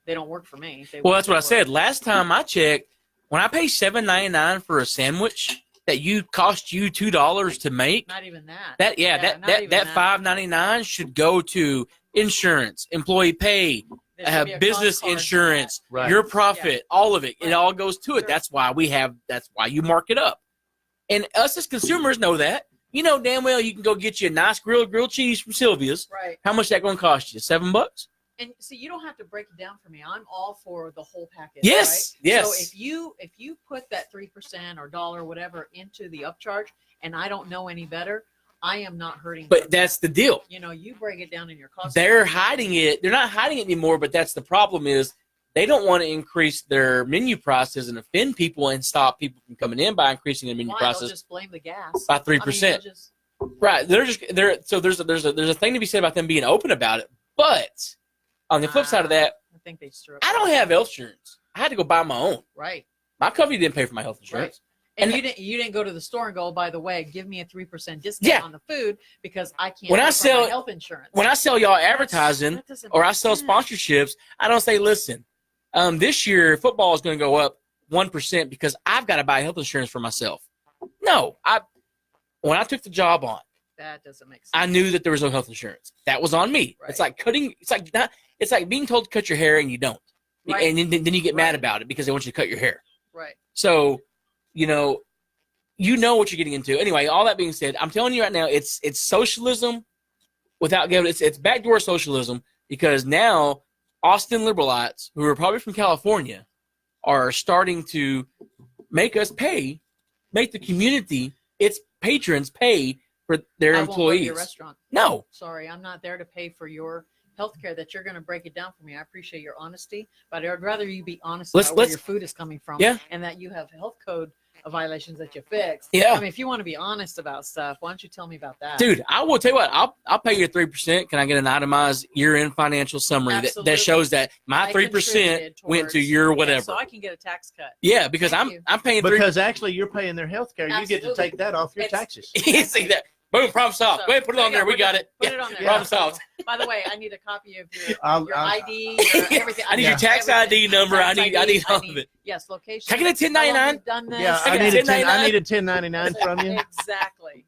They don't work for me. Well, that's what I said. Last time I checked, when I pay $7.99 for a sandwich that cost you $2 to make, Not even that. that $5.99 should go to insurance, employee pay, There should be a business cost card for insurance, Right. your profit, all of it. It Right. all goes to it. Sure. That's why you mark it up. And us as consumers know that. You know damn well you can go get you a nice grilled cheese from Sylvia's. that. Right. How much that going to cost you? $7? And see, you don't have to break it down for me. I'm all for the whole package. Yes, right? yes. So if you put that 3% or dollar whatever into the upcharge, and I don't know any better, I am not hurting. But from that's that. the deal. You break it down in your cost. They're hiding it. They're not hiding it anymore, but that's the problem is they don't want to increase their menu prices and offend people and stop people from coming in by increasing their menu Why? They'll prices just blame the gas by I mean, 3%. they'll just- Right. So there's a thing to be said about them being open about it. But on the flip side of that, I think they stir up. I don't have health insurance. I had to go buy my own. Right. My company didn't pay for my health insurance. And And- you didn't go to the store and go, by the way, give me a 3% discount Yeah. on the food because I can't When I pay for sell- my health insurance. When I sell y'all advertising That doesn't or I make sell sense. sponsorships, I don't say, listen, this year football is going to go up 1% because I've got to buy health insurance for myself. No, when I took the job on, That doesn't make sense. I knew that there was no health insurance. That was on me. Right. It's like being told to cut your hair and you don't. Right. And then you get mad Right. about it because they want you to cut your hair. Right. So, you know what you're getting into. Anyway, all that being said, I'm telling you right now, it's socialism without giving it's backdoor socialism because now Austin liberalites, who are probably from California, are starting to make the community, its patrons pay for their I won't go to employees. your restaurant. No. Sorry, I'm not there to pay for your healthcare that you're going to break it down for me. I appreciate your honesty, but I'd rather you be honest Let's- about where let's- your food is coming from, Yeah. and that you have health code violations that you fix. Yeah. I mean, if you want to be honest about stuff, why don't you tell me about that? Dude, I will tell you what. I'll pay you 3%. Can I get an itemized year-end financial summary Absolutely. that shows that my I 3% contributed went to towards- your yeah, whatever? so I can get a tax cut. Yeah, because Thank you. I'm paying 3%. Because actually, you're paying their health care. You get to Absolutely. take that off your It's- taxes. You see that? Boom, problem solved. So, Go ahead, put it on there. We we're got done. it. Put Yeah, it on there. problem solved. By the way, I need a copy of your I'll- ID, your everything. I need Yeah. your tax everything. ID number. Tax I need all of it. Yes, location. Can I get a how long 1099? we've Done this. Yeah, I I got need a 1099. 1099 from you. Exactly.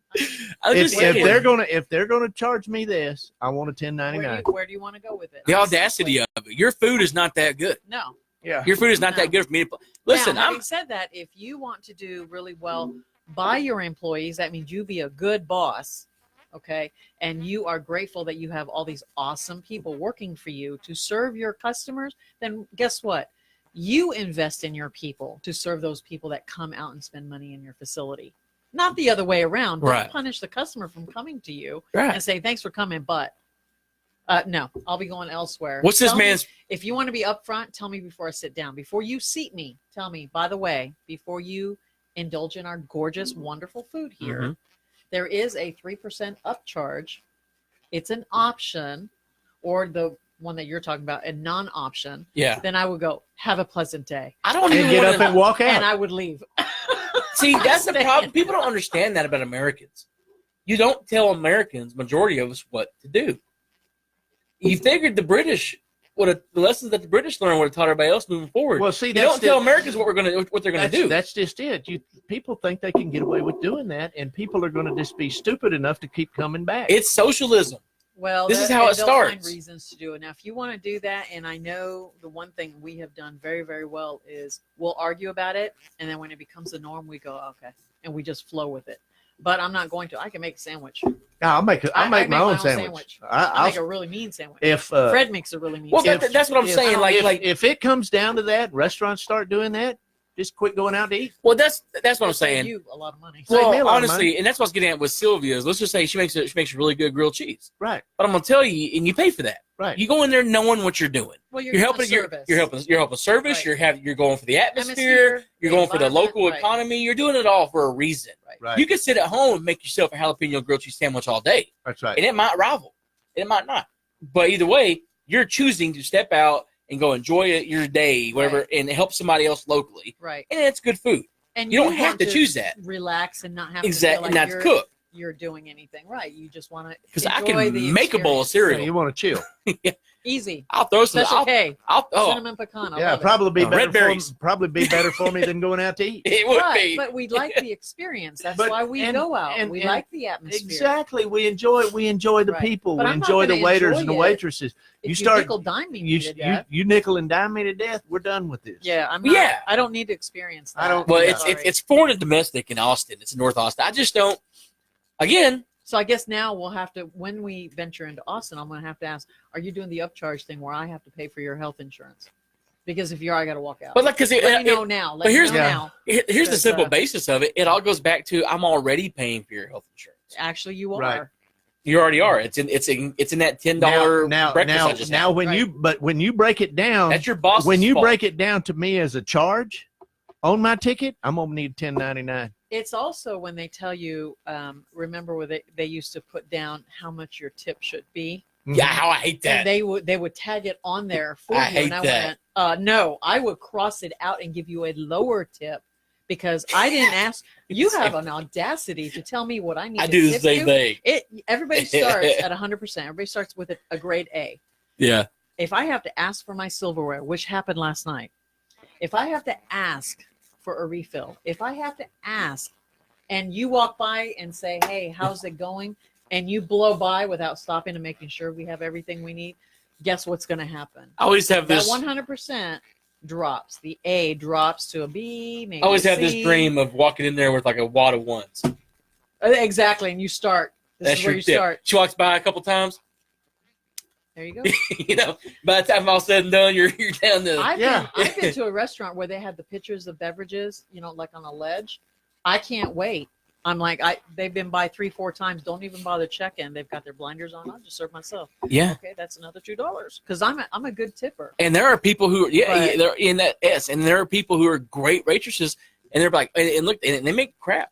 I was If, just if saying. they're gonna charge me this, I want a 1099. Where do you want to go with it? The audacity of it. Your food is not that good. No. Yeah. Your food is not No. that good for me to listen. Now, I'm having said that, if you want to do really well by your employees, that means you be a good boss, okay? And you are grateful that you have all these awesome people working for you to serve your customers, then guess what? You invest in your people to serve those people that come out and spend money in your facility. Not the other way around. Don't Right. punish the customer from coming to you right. and say, thanks for coming, but no, I'll be going elsewhere. What's this Tell me- man's? If you want to be upfront, tell me before I sit down. Before you seat me, tell me, by the way, before you indulge in our gorgeous, wonderful food here, Mhm. there is a 3% upcharge. It's an option, or the one that you're talking about, a non-option. Yeah. Then I would go, have a pleasant day. I don't And even get want up and walk And out. I would leave. see. That's the Staying. problem. People don't understand that about Americans. You don't tell Americans, majority of us, what to do. You figured the British the lessons that the British learned would have taught everybody else moving forward. Well, see, you that's don't tell the- Americans what they're gonna do. That's just it. People think they can get away with doing that, and people are going to just be stupid enough to keep coming back. It's socialism. Well, This is how it they'll find starts. reasons to do it. Now, if you want to do that, and I know the one thing we have done very, very well is we'll argue about it, and then when it becomes the norm, we go, okay, and we just flow with it. But I'm not going to. I can make a sandwich. I'll make I my own sandwich. I make a really mean sandwich. If Fred makes a really mean Well, sandwich. that's what I'm saying. Like, if it comes down to that, restaurants start doing that. Just quit going out to eat. well, that's what I'm It'll save saying. you a lot of money. Save me a Well, lot of money. honestly, and that's what's getting at with Sylvia's. Let's just say she makes really good grilled cheese. Right, But I'm gonna tell you, and you pay for that. right. You go in there knowing what you're doing. Well, You're helping. You're helping service. Right. You're going for the atmosphere. You're going for the local environment, right. economy. You're doing it all for a reason. Right. You could sit at home and make yourself a jalapeno grilled cheese sandwich all day, That's right. and it might rival. It might not. But either way, you're choosing to step out and go enjoy your day, whatever, Right. and help somebody else locally. Right. And it's good food. And You don't have want to choose that. Relax and not have to Exactly, feel like not to cook. you're doing anything right. You just want to Because I can make a bowl of Yeah, cereal. you want to chill. easy. I'll throw some. Special K, Oh, cinnamon pecan. I Yeah, love it. probably be Red better. For, berries. probably be better for me than going out to eat. it would Right, be. but we like the experience. That's But- why we and- go out. and- We and- like the atmosphere. Exactly. We enjoy the Right. people. But We I'm not enjoy the gonna waiters enjoy and the it waitresses. If You start- nickel dime me You, to you death, you nickel and dime me to death. We're done with this. yeah, I'm not, Yeah. I don't need to experience that. I don't- Well, Yeah. it's foreign and domestic in Austin. It's in North Austin. I just don't. Again, So I guess now we'll have to, when we venture into Austin, I'm going to have to ask, are you doing the upcharge thing where I have to pay for your health insurance? Because if you are, I got to walk out. but like, because Let me know now. Let but me here's- know Yeah. now. here's the Because, simple basis of it. It all goes back to I'm already paying for your health insurance. Actually, you are. Right. You already are. It's in that $10 now, breakfast I now, just now had. when Right. when you break it down, That's your boss's when you fault. break it down to me as a charge on my ticket, I'm gonna need 1099. It's also when they tell you, remember where they used to put down how much your tip should be, Yeah, how I hate that. and they would tag it on there for I you. hate And I that. went, no, I would cross it out and give you a lower tip because I didn't ask. You have an audacity to tell me what I need. I to do the tip same you. thing. Everybody starts at 100%. Everybody starts with a grade A. Yeah. If I have to ask for my silverware, which happened last night, if I have to ask for a refill, if I have to ask, and you walk by and say, hey, how's it going? And you blow by without stopping and making sure we have everything we need, guess what's going to happen? I always have That this. 100% drops. The A drops to a B, maybe I always a have this C. dream of walking in there with like a wad of ones. Exactly. And you start. This is where you tip. start. She walks by a couple times. There you go. You know, by the time all said and done, you're down to. I've Yeah. been to a restaurant where they had the pictures of beverages, like on a ledge. I can't wait I'm like, they've been by 3-4 times. Don't even bother checking. They've got their blinders on. I'll just serve myself. Yeah. Okay, that's another $2 because I'm a good tipper. And there are people who, But- they're in that S, and there are people who are great waitresses, and they're like, and look, and they make crap.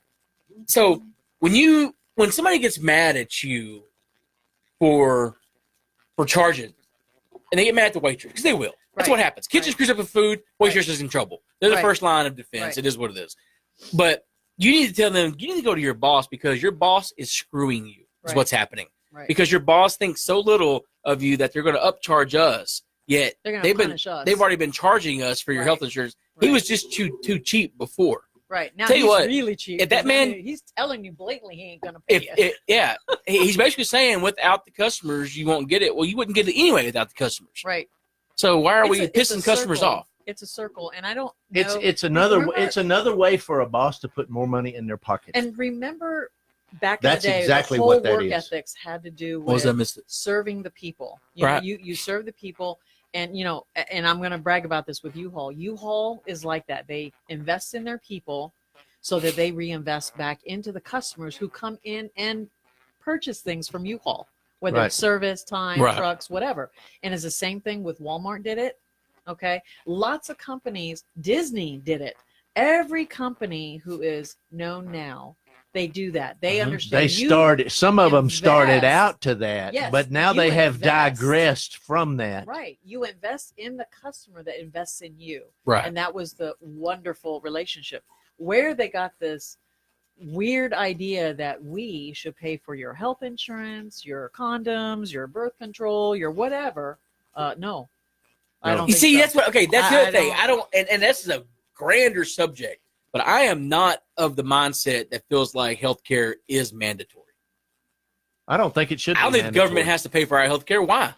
So when somebody gets mad at you for charging, and they get mad at the waitress, because they will. That's what happens. Kitchen screws up with food, waitress is in trouble. They're the first line of defense. Right. It is what it is. But you need to tell them, you need to go to your boss because your boss is screwing you, is what's happening. Right. Because your boss thinks so little of you that they're going to upcharge us, yet They've already been charging us for your health insurance. He was just too cheap before. Right. Now Tell he's you what, really cheap. if that man- he's telling you blatantly he ain't going to pay you. He's basically saying without the customers, you won't get it. Well, you wouldn't get it anyway without the customers. Right. So why are we It's a pissing customers circle. off? It's a circle, and I don't know. It's another Remember- it's another way for a boss to put more money in their pocket. And remember, back That's in the day, exactly the whole what that work is. ethics had to do What was I with missed it? serving the people. You know, Right. you serve the people, and and I'm going to brag about this with U-Haul. U-Haul is like that. They invest in their people so that they reinvest back into the customers who come in and purchase things from U-Haul, whether it's service, time, trucks, whatever. And it's the same thing with Walmart did it. Okay. Lots of companies, Disney did it. Every company who is known now, they do that. They understand. They started. Some of them started invest. out to that, Yes, but now you they have invest. digressed from that. Right. You invest in the customer that invests in you. Right. And that was the wonderful relationship. Where they got this weird idea that we should pay for your health insurance, your condoms, your birth control, your whatever. No. I don't You think see, so. that's what. Okay, that's the I other thing. don't- I don't, and this is a grander subject, but I am not of the mindset that feels like healthcare is mandatory. I don't think it should. I don't think the government has to pay for our healthcare. Why?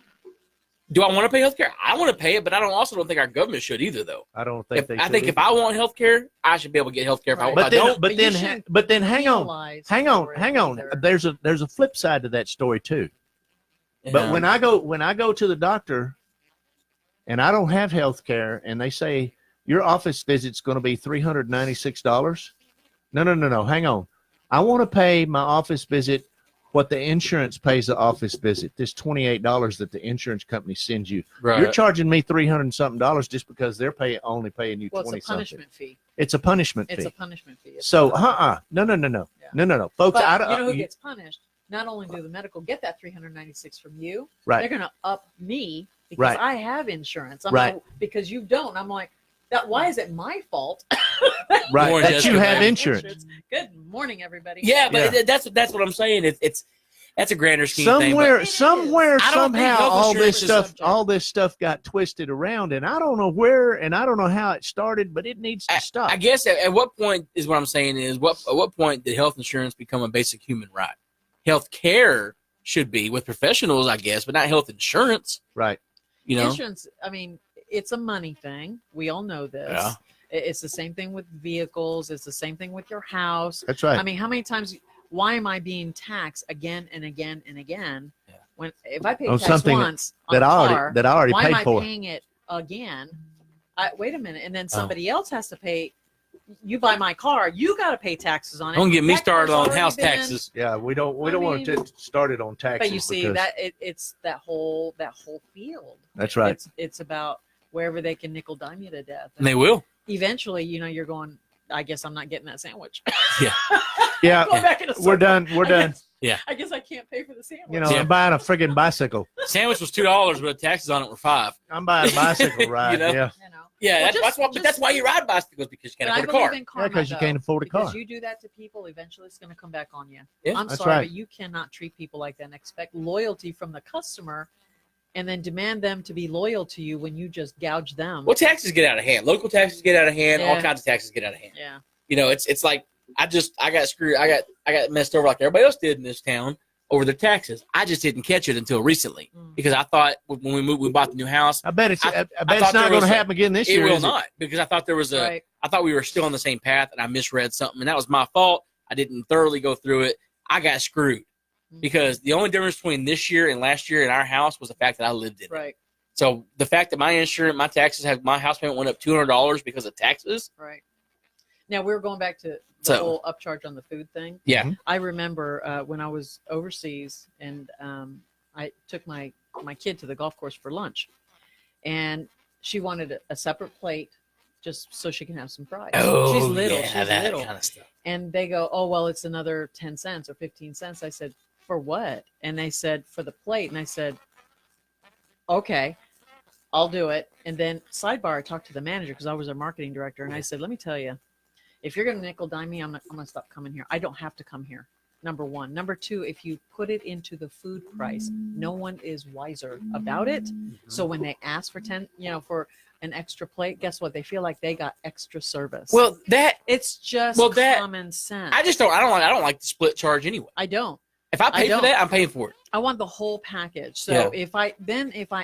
Do I want to pay healthcare? I want to pay it, but I don't think our government should either, though. I don't think. I think if I want healthcare, I should be able to get healthcare. If I, But if I then, don't, but you then, shouldn't but then, hang on, penalize hang for on, hang it on. either. There's a flip side to that story too. But when I go to the doctor, and I don't have health care, and they say your office visit's going to be $396. No. Hang on. I want to pay my office visit what the insurance pays the office visit. This $28 that the insurance company sends you. right. You're charging me $300 and something just because they're only paying you Well, 20 it's a something. punishment fee. It's a punishment It's fee. a punishment fee. It's So, not- no, Yeah. no, folks. But I don't. you know who gets punished? Not only do the medical get that $396 from you, Right. they're going to up me because Right. I have insurance. I'm Right. like, because you don't. I'm like, why is it my fault? Right, More that just you go have back. insurance. Good morning, everybody. Yeah, but that's what I'm saying. That's a grander scheme thing. Somewhere, It is. somewhere, I don't think somehow, health all insurance this is stuff, subject. all this stuff got twisted around, and I don't know where, and I don't know how it started, but it needs to stop. I guess at what point is what I'm saying is at what point did health insurance become a basic human right? Health care should be with professionals, I guess, but not health insurance. Right. You know, Insurance, I mean, it's a money thing. We all know this. Yeah. It's the same thing with vehicles. It's the same thing with your house. That's right. I mean, how many times? Why am I being taxed again and again and again? Yeah. When if I pay On tax something once on that a I car, already why paid am I for. paying it again? Wait a minute, and then Oh. somebody else has to pay. You buy my car, you got to pay taxes on it. don't get me That started car's on already house been- taxes. Yeah, we don't I want to mean- get started on taxes. But you see because- that it's that whole field. That's right. It's about wherever they can nickel dime you to death. And they will. Eventually, you're going. I guess I'm not getting that sandwich. Yeah, Going back in a we're circle. done. We're I done. guess- I guess I can't pay for the sandwich. You know, Yeah. I'm buying a friggin' bicycle. Sandwich was $2, but the taxes on it were $5. I'm buying a bicycle ride. know? Yeah, You know. Yeah, Well, that's why you ride bicycles, because you But can't I afford a believe car. in karma, because you though, can't afford a because car. you do that to people, eventually it's going to come back on you. Yeah, I'm that's sorry, right. but you cannot treat people like that and expect loyalty from the customer, and then demand them to be loyal to you when you just gouge them. Well, taxes get out of hand. Local taxes get out of hand. All Yeah. kinds of taxes get out of hand. Yeah. You know, it's like I got screwed. I got messed over like everybody else did in this town over their taxes. I just didn't catch it until recently because I thought when we bought the new house, I bet it's. I bet thought it's not there going to was a- happen again this it year. will is not, because I thought there was Right. I thought we were still on the same path, and I misread something, and that was my fault. I didn't thoroughly go through it. I got screwed because the only difference between this year and last year in our house was the fact that I lived in it. Right. So the fact that my insurance, my taxes, my house payment went up $200 because of taxes. Right. Now we're going back to the So- whole upcharge on the food thing. Yeah. I remember when I was overseas and I took my kid to the golf course for lunch, and she wanted a separate plate just so she can have some fries. Oh, she's little. yeah, she's that little. kind of stuff. And they go, oh, well, it's another 10 cents or 15 cents. I said, for what? And they said, for the plate. And I said, okay, I'll do it. And then sidebar, I talked to the manager because I was our marketing director. And I said, let me tell you, if you're going to nickel dime me, I'm going to stop coming here. I don't have to come here. Number one. Number two, if you put it into the food price, no one is wiser about it. So when they ask for 10, for an extra plate, guess what? They feel like they got extra service. Well, it's just common sense. I don't like the split charge anyway. I don't. If I pay for that, I'm paying for it. I want the whole package. So if I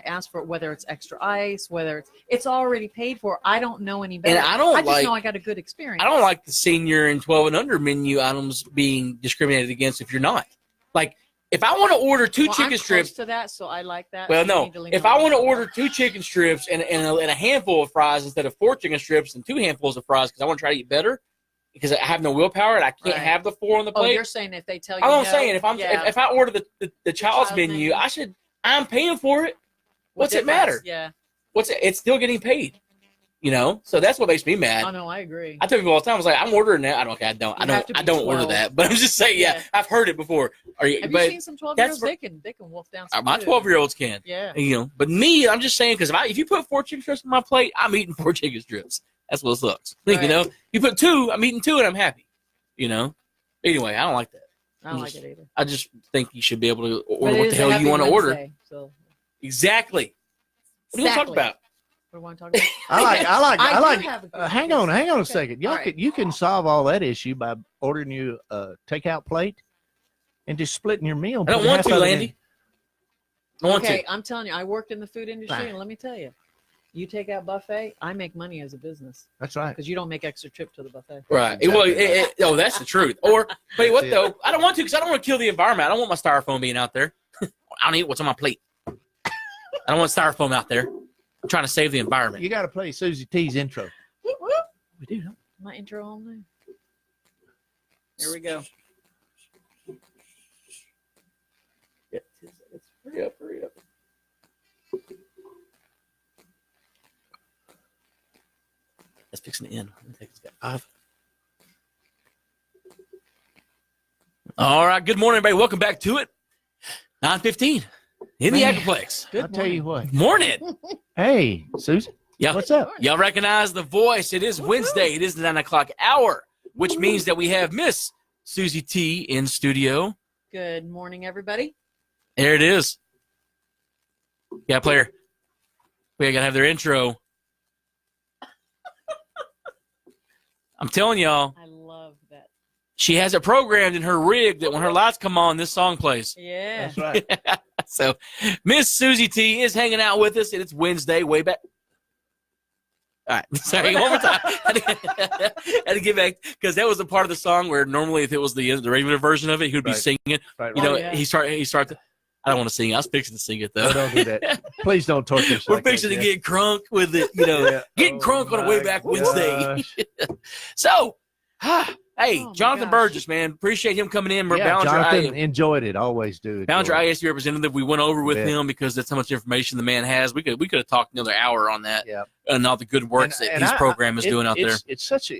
ask for whether it's extra ice, whether it's already paid for, I don't know any better. And I just know I got a good experience. I don't like the senior and 12 and under menu items being discriminated against if you're not. Like, if I want to order two chicken I'm strips close to that, so I like that. Well, You no. need to lean If on I me. want to order 2 chicken strips and a handful of fries instead of 4 chicken strips and 2 handfuls of fries because I want to try to eat better because I have no willpower and I can't have the 4 on the plate. Oh, you're saying if they tell you I'm no, saying if I order the child's menu, I'm paying for it. What's it matter? Yeah. It's still getting paid. So that's what makes me mad. Oh no, I agree. I tell people all the time, I was like, I'm ordering that. I don't order that. But I'm just saying, yeah, I've heard it before. Have you seen some 12-year-olds? They can wolf down some my food. 12-year-olds can. Yeah. But me, I'm just saying, because if you put 4 chicken strips on my plate, I'm eating 4 chicken strips. That's what sucks. Right. You put 2, I'm eating 2 and I'm happy. Anyway, I don't like that. I don't like it either. I just think you should be able to But order it what is the a hell Happy you want to order. Wednesday, so. Exactly. What do you want to talk about? What do you want to talk about? I like. do have a good Hang on a Okay. second. All right. You can solve all that issue by ordering you a takeout plate and just splitting your meal. I don't want to, Landy. I want Okay, to. I'm telling you, I worked in the food industry, Fine. and let me tell you, you take out buffet, I make money as a business That's right. because you don't make extra trip to the buffet. Right. That's the truth. Or, but what though? I don't want to because I don't want to kill the environment. I don't want my styrofoam being out there. I don't eat what's on my plate. I don't want styrofoam out there. I'm trying to save the environment. You got to play Suzy T's intro. Whoop, whoop. We do. Huh? My intro on there. Here we go. Hurry up. That's fixing to end. Let me take this guy off. All right. Good morning, everybody. Welcome back to it. 9:15 in the Man. Agroplex. I'll tell you what. Morning. Hey, Susan. Yeah. What's up? Y'all recognize the voice. It is Wednesday. It is the 9 o'clock hour, which means that we have Miss Suzy T in studio. Good morning, everybody. There it is. Yeah, player. We got to have their intro. I'm telling y'all, I love that. she has it programmed in her rig that when her lights come on, this song plays. Yeah. That's right. So, Miss Suzy T is hanging out with us, and it's Wednesday. Wayback. All right. Sorry, one more time. I had to get back because that was a part of the song where normally if it was the regular version of it, he would be Right. singing. Right. You know, yeah. he starts. I don't want to sing. I was fixing to sing it though. No, don't do that. Please don't torture us. We're like that, fixing to yeah. get crunk with it. You know, Yeah. getting crunk on a my Wayback Wednesday. gosh. So, hey, Oh, my Jonathan gosh. Burgess, man, appreciate him coming in. We're Yeah, Ballinger Jonathan enjoyed it. Always do. Ballinger enjoy it. ISD representative. We went over with Yeah. him because that's how much information the man has. We could have talked another hour on that Yeah. and all the good work that his program is doing out there. It's such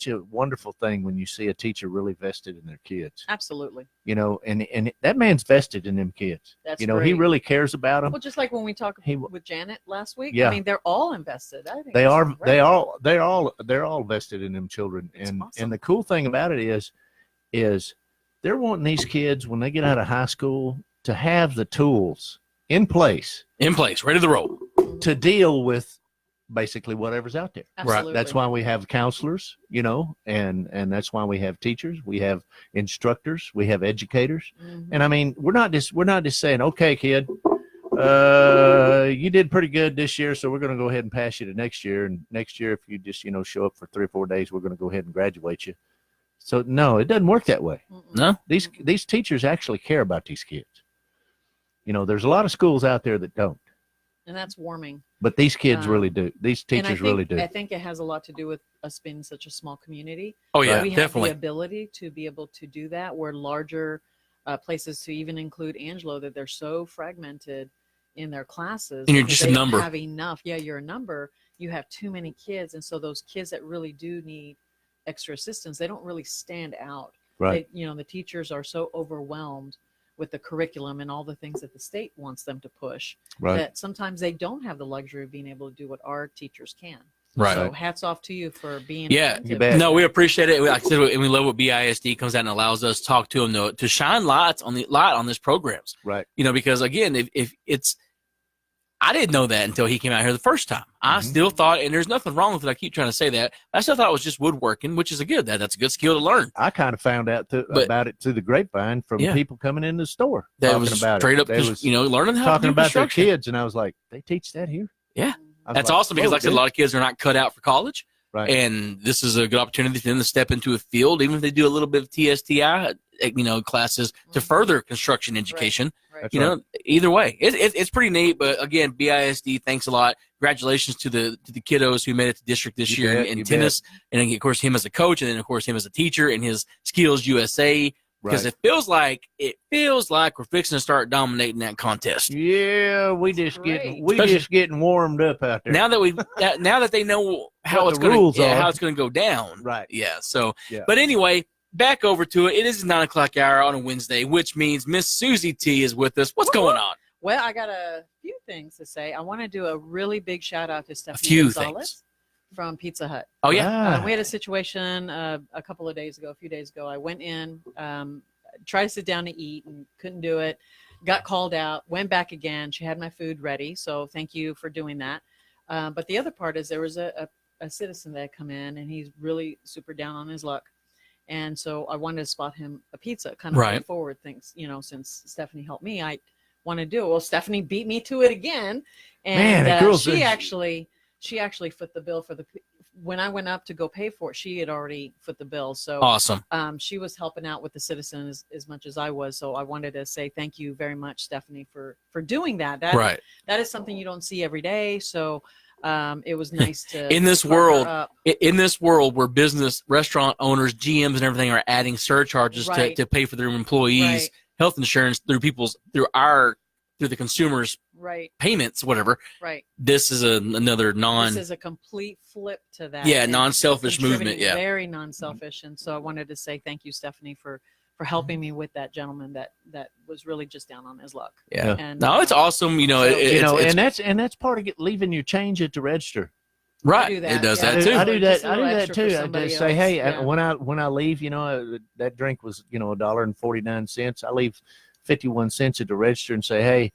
a wonderful thing when you see a teacher really vested in their kids. Absolutely. You know, and that man's vested in them kids. That's You know, he great. really cares about them. Well, just like when we talked He- with Janet last week. Yeah. I mean, they're all invested. I think They it's are great. they're all vested in them children. It's And awesome. and the cool thing about it is they're wanting these kids when they get out of high school to have the tools in place In place, ready to roll. to deal with basically whatever's out there. Absolutely. That's why we have counselors, you know, and that's why we have teachers, we have instructors, we have educators. Mhm. And I mean, we're not just saying, okay, kid, you did pretty good this year, so we're going to go ahead and pass you to next year. And next year, if you just, you know, show up for 3 or 4 days, we're going to go ahead and graduate you. So no, it doesn't work that way. Mm-mm. No? These teachers actually care about these kids. You know, there's a lot of schools out there that don't. and that's warming. But these kids really do. These And teachers really do. I think it has a lot to do with us being such a small community. Oh yeah, We have definitely. the ability to be able to do that. Where larger places, to even include Angelo, that they're so fragmented in their classes. And you're because just a they don't number. have enough. Yeah, you're a number. You have too many kids, and so those kids that really do need extra assistance, they don't really stand out. Right. The teachers are so overwhelmed with the curriculum and all the things that the state wants them to push, Right. that sometimes they don't have the luxury of being able to do what our teachers can. Right. So hats off to you for being. Yeah, attentive you bet. No, we appreciate it. Like I said, and we love what BISD comes out and allows us to talk to them to shine light on this programs. Right. Because again, if it's, I didn't know that until he came out here the first time. I still thought, and there's nothing wrong with it. I keep trying to say that. I still thought it was just woodworking, which is that's a good skill to learn. I kind of found out about it through the grapevine from people coming in the store That talking was about straight it. up, They was learning how talking to do about their construction. kids, and I was like, they teach that here? Yeah. I was That's like, awesome because, whoa, like I said, a dude. lot of kids are not cut out for college. Right. And this is a good opportunity for them to step into a field, even if they do a little bit of TSTI, classes to further construction education. Right. That's right. Either way, it's pretty neat. But again, BISD, thanks a lot. Congratulations to the kiddos who made it to district this You year bet, in you tennis, and then, of course, him as a coach, and then of course him as a teacher and his Skills USA. Because Right. it feels like we're fixing to start dominating that contest. Yeah, we just getting warmed up out there. Now that they know how What it's the going rules to are. how it's going to go down. Right. Yeah. So, Yeah. But anyway, back over to it. It is 9:00 hour on a Wednesday, which means Miss Suzy T is with us. What's going on? Well, I got a few things to say. I want to do a really big shout out to Stephanie few Gonzalez things. from Pizza Hut. Oh yeah. We had a situation a few days ago. I went in, tried to sit down to eat and couldn't do it. Got called out, went back again. She had my food ready. So thank you for doing that. But the other part is there was a citizen that had come in and he's really super down on his luck. And so I wanted to spot him a pizza, kind of Right. forward things, since Stephanie helped me, I want to do it. Well, Stephanie beat me to it again. And Man, that girl's she a- actually foot the bill for when I went up to go pay for it, she had already foot the bill. So Awesome. she was helping out with the citizens as much as I was. So I wanted to say thank you very much, Stephanie, for doing that. Right. That is something you don't see every day. So it was nice to In this partner world, up. in this world where restaurant owners, GMs, and everything are adding surcharges Right. to pay for their employees' Right. health insurance through the consumers' Right, payments, whatever. right. This is another This is a complete flip to that. Yeah, and non-selfish contributing movement, yeah. Very non-selfish. And so I wanted to say thank you, Stephanie, for helping me with that gentleman that was really just down on his luck. Yeah. And No, it's awesome. It's and that's part of leaving your change at the register. right. do that, It does yeah. that too. I do Just that. a I do little that extra for too. I somebody just say, else, hey, yeah. when I leave, that drink was $1.49. I leave 51 cents at the register and say, hey,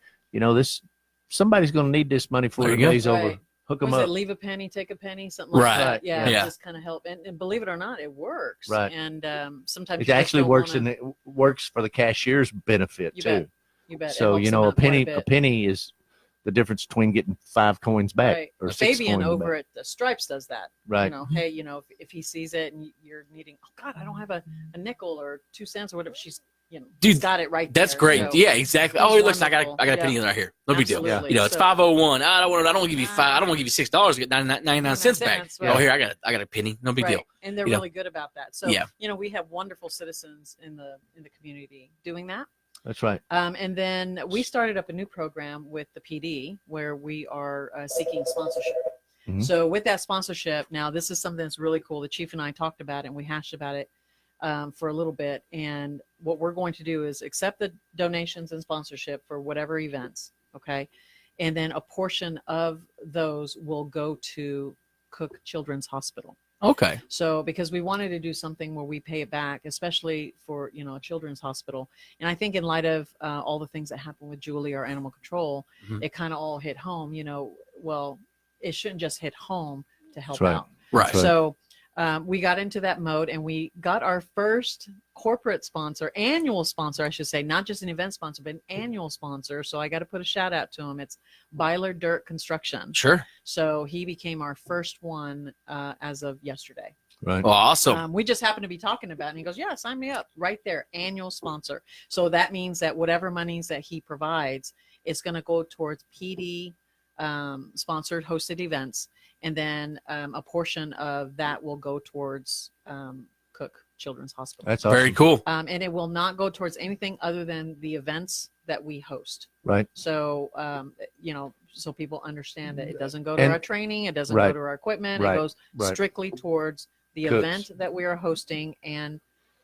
somebody's going to need this money before There the you go. day's over. Right. Hook them Was up. it leave a penny, take a penny, something like Right. that? Yeah, Yeah. just kind of help. And believe it or not, it works. Right. And sometimes It you just actually don't works wanna- it works for the cashier's benefit You too. bet. You bet. It So helps them a out quite penny bit. is the difference between getting 5 coins back Right. or 6 Fabian coins over back. at the Stripes does that. Right. Hey, if he sees it and you're needing, oh God, I don't have a nickel or 2 cents or whatever. She's, Dude, she's got it right That's there. great. So Yeah, exactly. he's Oh, look, I got wonderful. a penny right here. No big deal. Absolutely. It's So- 501. I don't want to give you $5. I don't want to give you $6 to get 99 cents back. cents, right. Oh, here I got a penny. No big right. deal. And they're You know. really good about that. So, Yeah. we have wonderful citizens in the community doing that. That's right. And then we started up a new program with the PD where we are seeking sponsorship. Mhm. So with that sponsorship, now this is something that's really cool. The chief and I talked about it and we hashed about it for a little bit. And what we're going to do is accept the donations and sponsorship for whatever events. Okay. And then a portion of those will go to Cook Children's Hospital. Okay. So because we wanted to do something where we pay it back, especially for, a children's hospital. And I think in light of all the things that happened with Julie, our animal control, Mhm. it kind of all hit home, well, it shouldn't just hit home to help That's right. out. Right. Right. So we got into that mode and we got our first corporate sponsor, annual sponsor, I should say, not just an event sponsor, but an annual sponsor. So I got to put a shout out to him. It's Byler Dirt Construction. Sure. So he became our first one as of yesterday. Right. Well, awesome. We just happened to be talking about it and he goes, yeah, sign me up right there. Annual sponsor. So that means that whatever monies that he provides, it's going to go towards PD sponsored hosted events, and then a portion of that will go towards Cook Children's Hospital. That's awesome. Very cool. And it will not go towards anything other than the events that we host. Right. So, so people understand that it doesn't go to And- our training, it doesn't Right. go to our equipment, Right. it goes Right. strictly towards the Cooks. event that we are hosting, and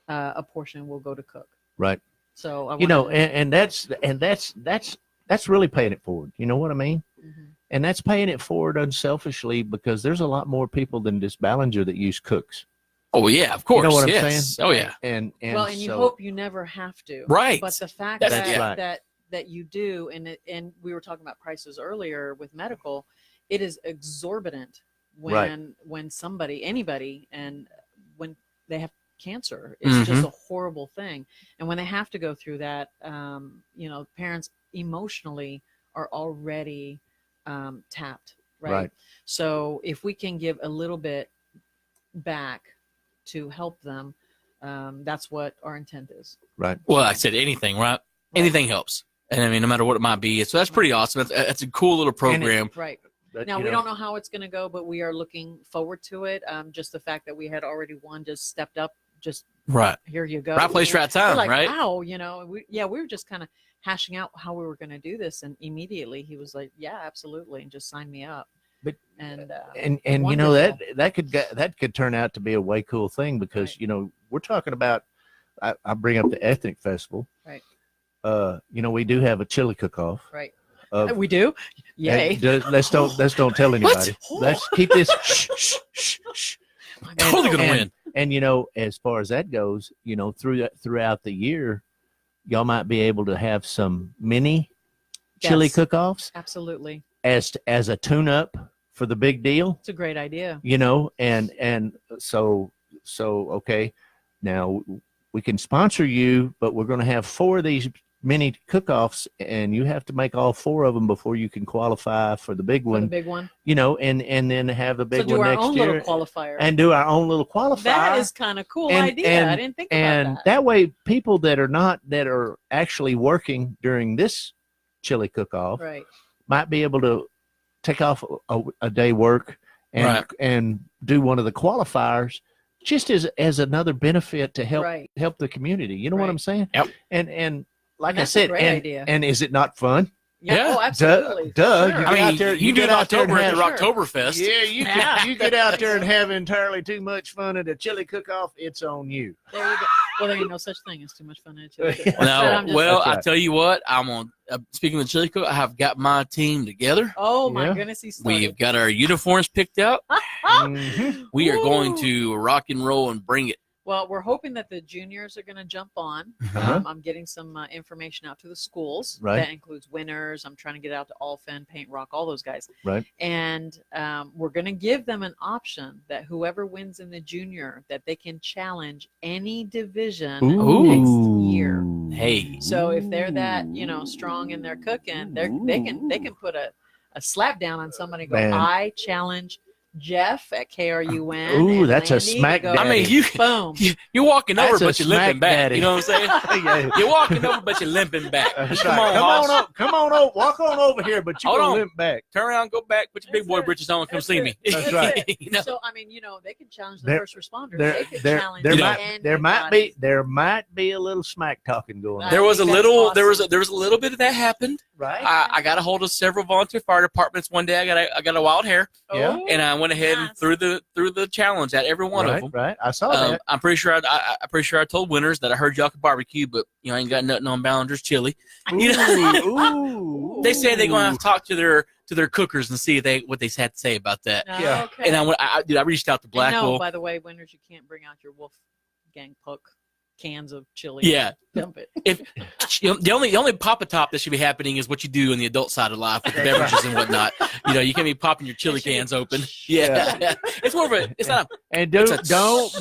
a portion will go to Cook. Right. So I You know, wanted and that's really paying it forward. You know what I mean? Mhm. And that's paying it forward unselfishly, because there's a lot more people than just Ballinger that use cooks. Oh yeah, of course. You know what I'm yes. saying? Oh yeah. And well, and you so- hope you never have to. Right. But the fact That's- that right. that you do, and we were talking about prices earlier with medical, it is exorbitant when somebody, anybody, and when they have cancer, it's just a horrible thing. And when they have to go through that, parents emotionally are already tapped, right? Right. So if we can give a little bit back to help them, that's what our intent is. Right. Well, I said anything, right? Anything helps. And I mean, no matter what it might be. So that's pretty awesome. That's a cool little program. Right. but, Now, you we know, don't know how it's going to go, but we are looking forward to it. Just the fact that we had already one just stepped up, just Right. here you go. Right place, right We're time, like, right? wow, we were just kind of hashing out how we were going to do this. And immediately he was like, yeah, absolutely. And just sign me up. But- and and you know that wonderful. that could turn out to be a way cool thing, because Right. you know, we're talking about, I bring up the ethnic festival. Right. You know, we do have a chili cook-off. Right. Of, We do. Yay. let's don't tell anybody. Let's keep this. Shh, shh, shh, shh. Totally gonna and- win. And you know, as far as that goes, you know, throughout the year, y'all might be able to have some mini chili Yes. cook-offs Absolutely. as a tune-up for the big deal. It's a great idea. You know, and so okay, now we can sponsor you, but we're going to have 4 of these mini cook-offs, and you have to make all 4 of them before you can qualify for the big For the one. big one. You know, and then have the big So do one our next own year, little qualifier. and do our own little qualifier. That is kind of cool And- idea. and- I didn't think and about that. way people that are actually working during this chili cook-off Right. might be able to take off a day work and Right. and do one of the qualifiers, just as another benefit to help Right. help the community. You know what Right. I'm saying? Yep. And like And I that's a said, great idea. and is it not fun? Yeah. Oh, absolutely. Duh. Sure. You I get out mean, there- you you do get it in out there and October at have- their Oktoberfest. Yeah, you get out there and have entirely too much fun at a chili cook-off. It's on you. There you go. Well, there ain't no such thing as too much fun in a chili cook-off. No, But I'm just- well, That's right. I tell you what, I'm on. Speaking of chili cook, I have got my team together. Oh my Yeah. goodness, he's We've got our uniforms picked out. Mhm. We are going Woo. to rock and roll and bring it. Well, we're hoping that the juniors are going to jump on. Uh-huh. I'm getting some information out to the schools. Right. That includes winners. I'm trying to get out to Alfen, Paint Rock, all those guys. Right. And we're going to give them an option that whoever wins in the junior, that they can challenge any division next year. Hey. So if they're that, strong in their cooking, they can put a slap down on somebody and go, Man. I challenge Jeff at KRUN. Ooh, and that's a Landy to smack go, I mean, you boom. you're walking over, That's a but you're limping smack back. daddy. You know what I'm saying? Yeah. You're walking over, but you're limping back. That's Come right. on, Come Hoss. on up. Come on up. Walk on over here, but you're Hold gonna on. limp back. Turn around, go back, put your big That's boy it. britches on, and come That's see it. me. That's right. You know? So I mean, they can challenge the There- first responders. There, they could there, challenge there, You know. might, there might be a little smack talking going on. There was a think that's little, there awesome. was a little bit of that happened. Right? I got a hold of several volunteer fire departments one day. I got a wild hair, Yeah. Oh, and I went ahead and nice. threw the challenge at every one right, of them. right. I saw that. I'm pretty sure I told winners that I heard y'all could barbecue, but I ain't got nothing on Ballinger's chili. You know, Ooh. they say they're going to have to talk to their cookers and see what they had to say about that. No, Yeah. okay. And I reached out to And no, Blackwell. by the way, winners, you can't bring out your Wolfgang Puck cans of chili. Yeah, Dump it. if the only pop a top that should be happening is what you do on the adult side of life with the beverages and whatnot. You can't be popping your chili cans open. Yeah, it's more of a. It's not. And It's don't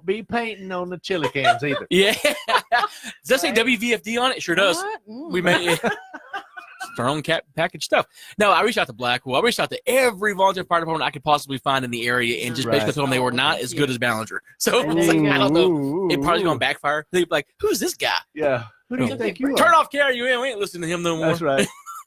be painting on the chili cans either. Yeah. Does that say WVFD on it? It sure does. What? Mm. We made it. It's our own package stuff. No, I reached out to Blackwell. I reached out to every volunteer fire department I could possibly find in the area, and just Right. basically told them they were not as good as Ballinger. So And it's like, there you I go. don't know. It probably going to backfire. They'd be like, "Who's this guy? Yeah. Who do you Turn think you are? Turn off KRUN. We ain't listening to him no more." That's right.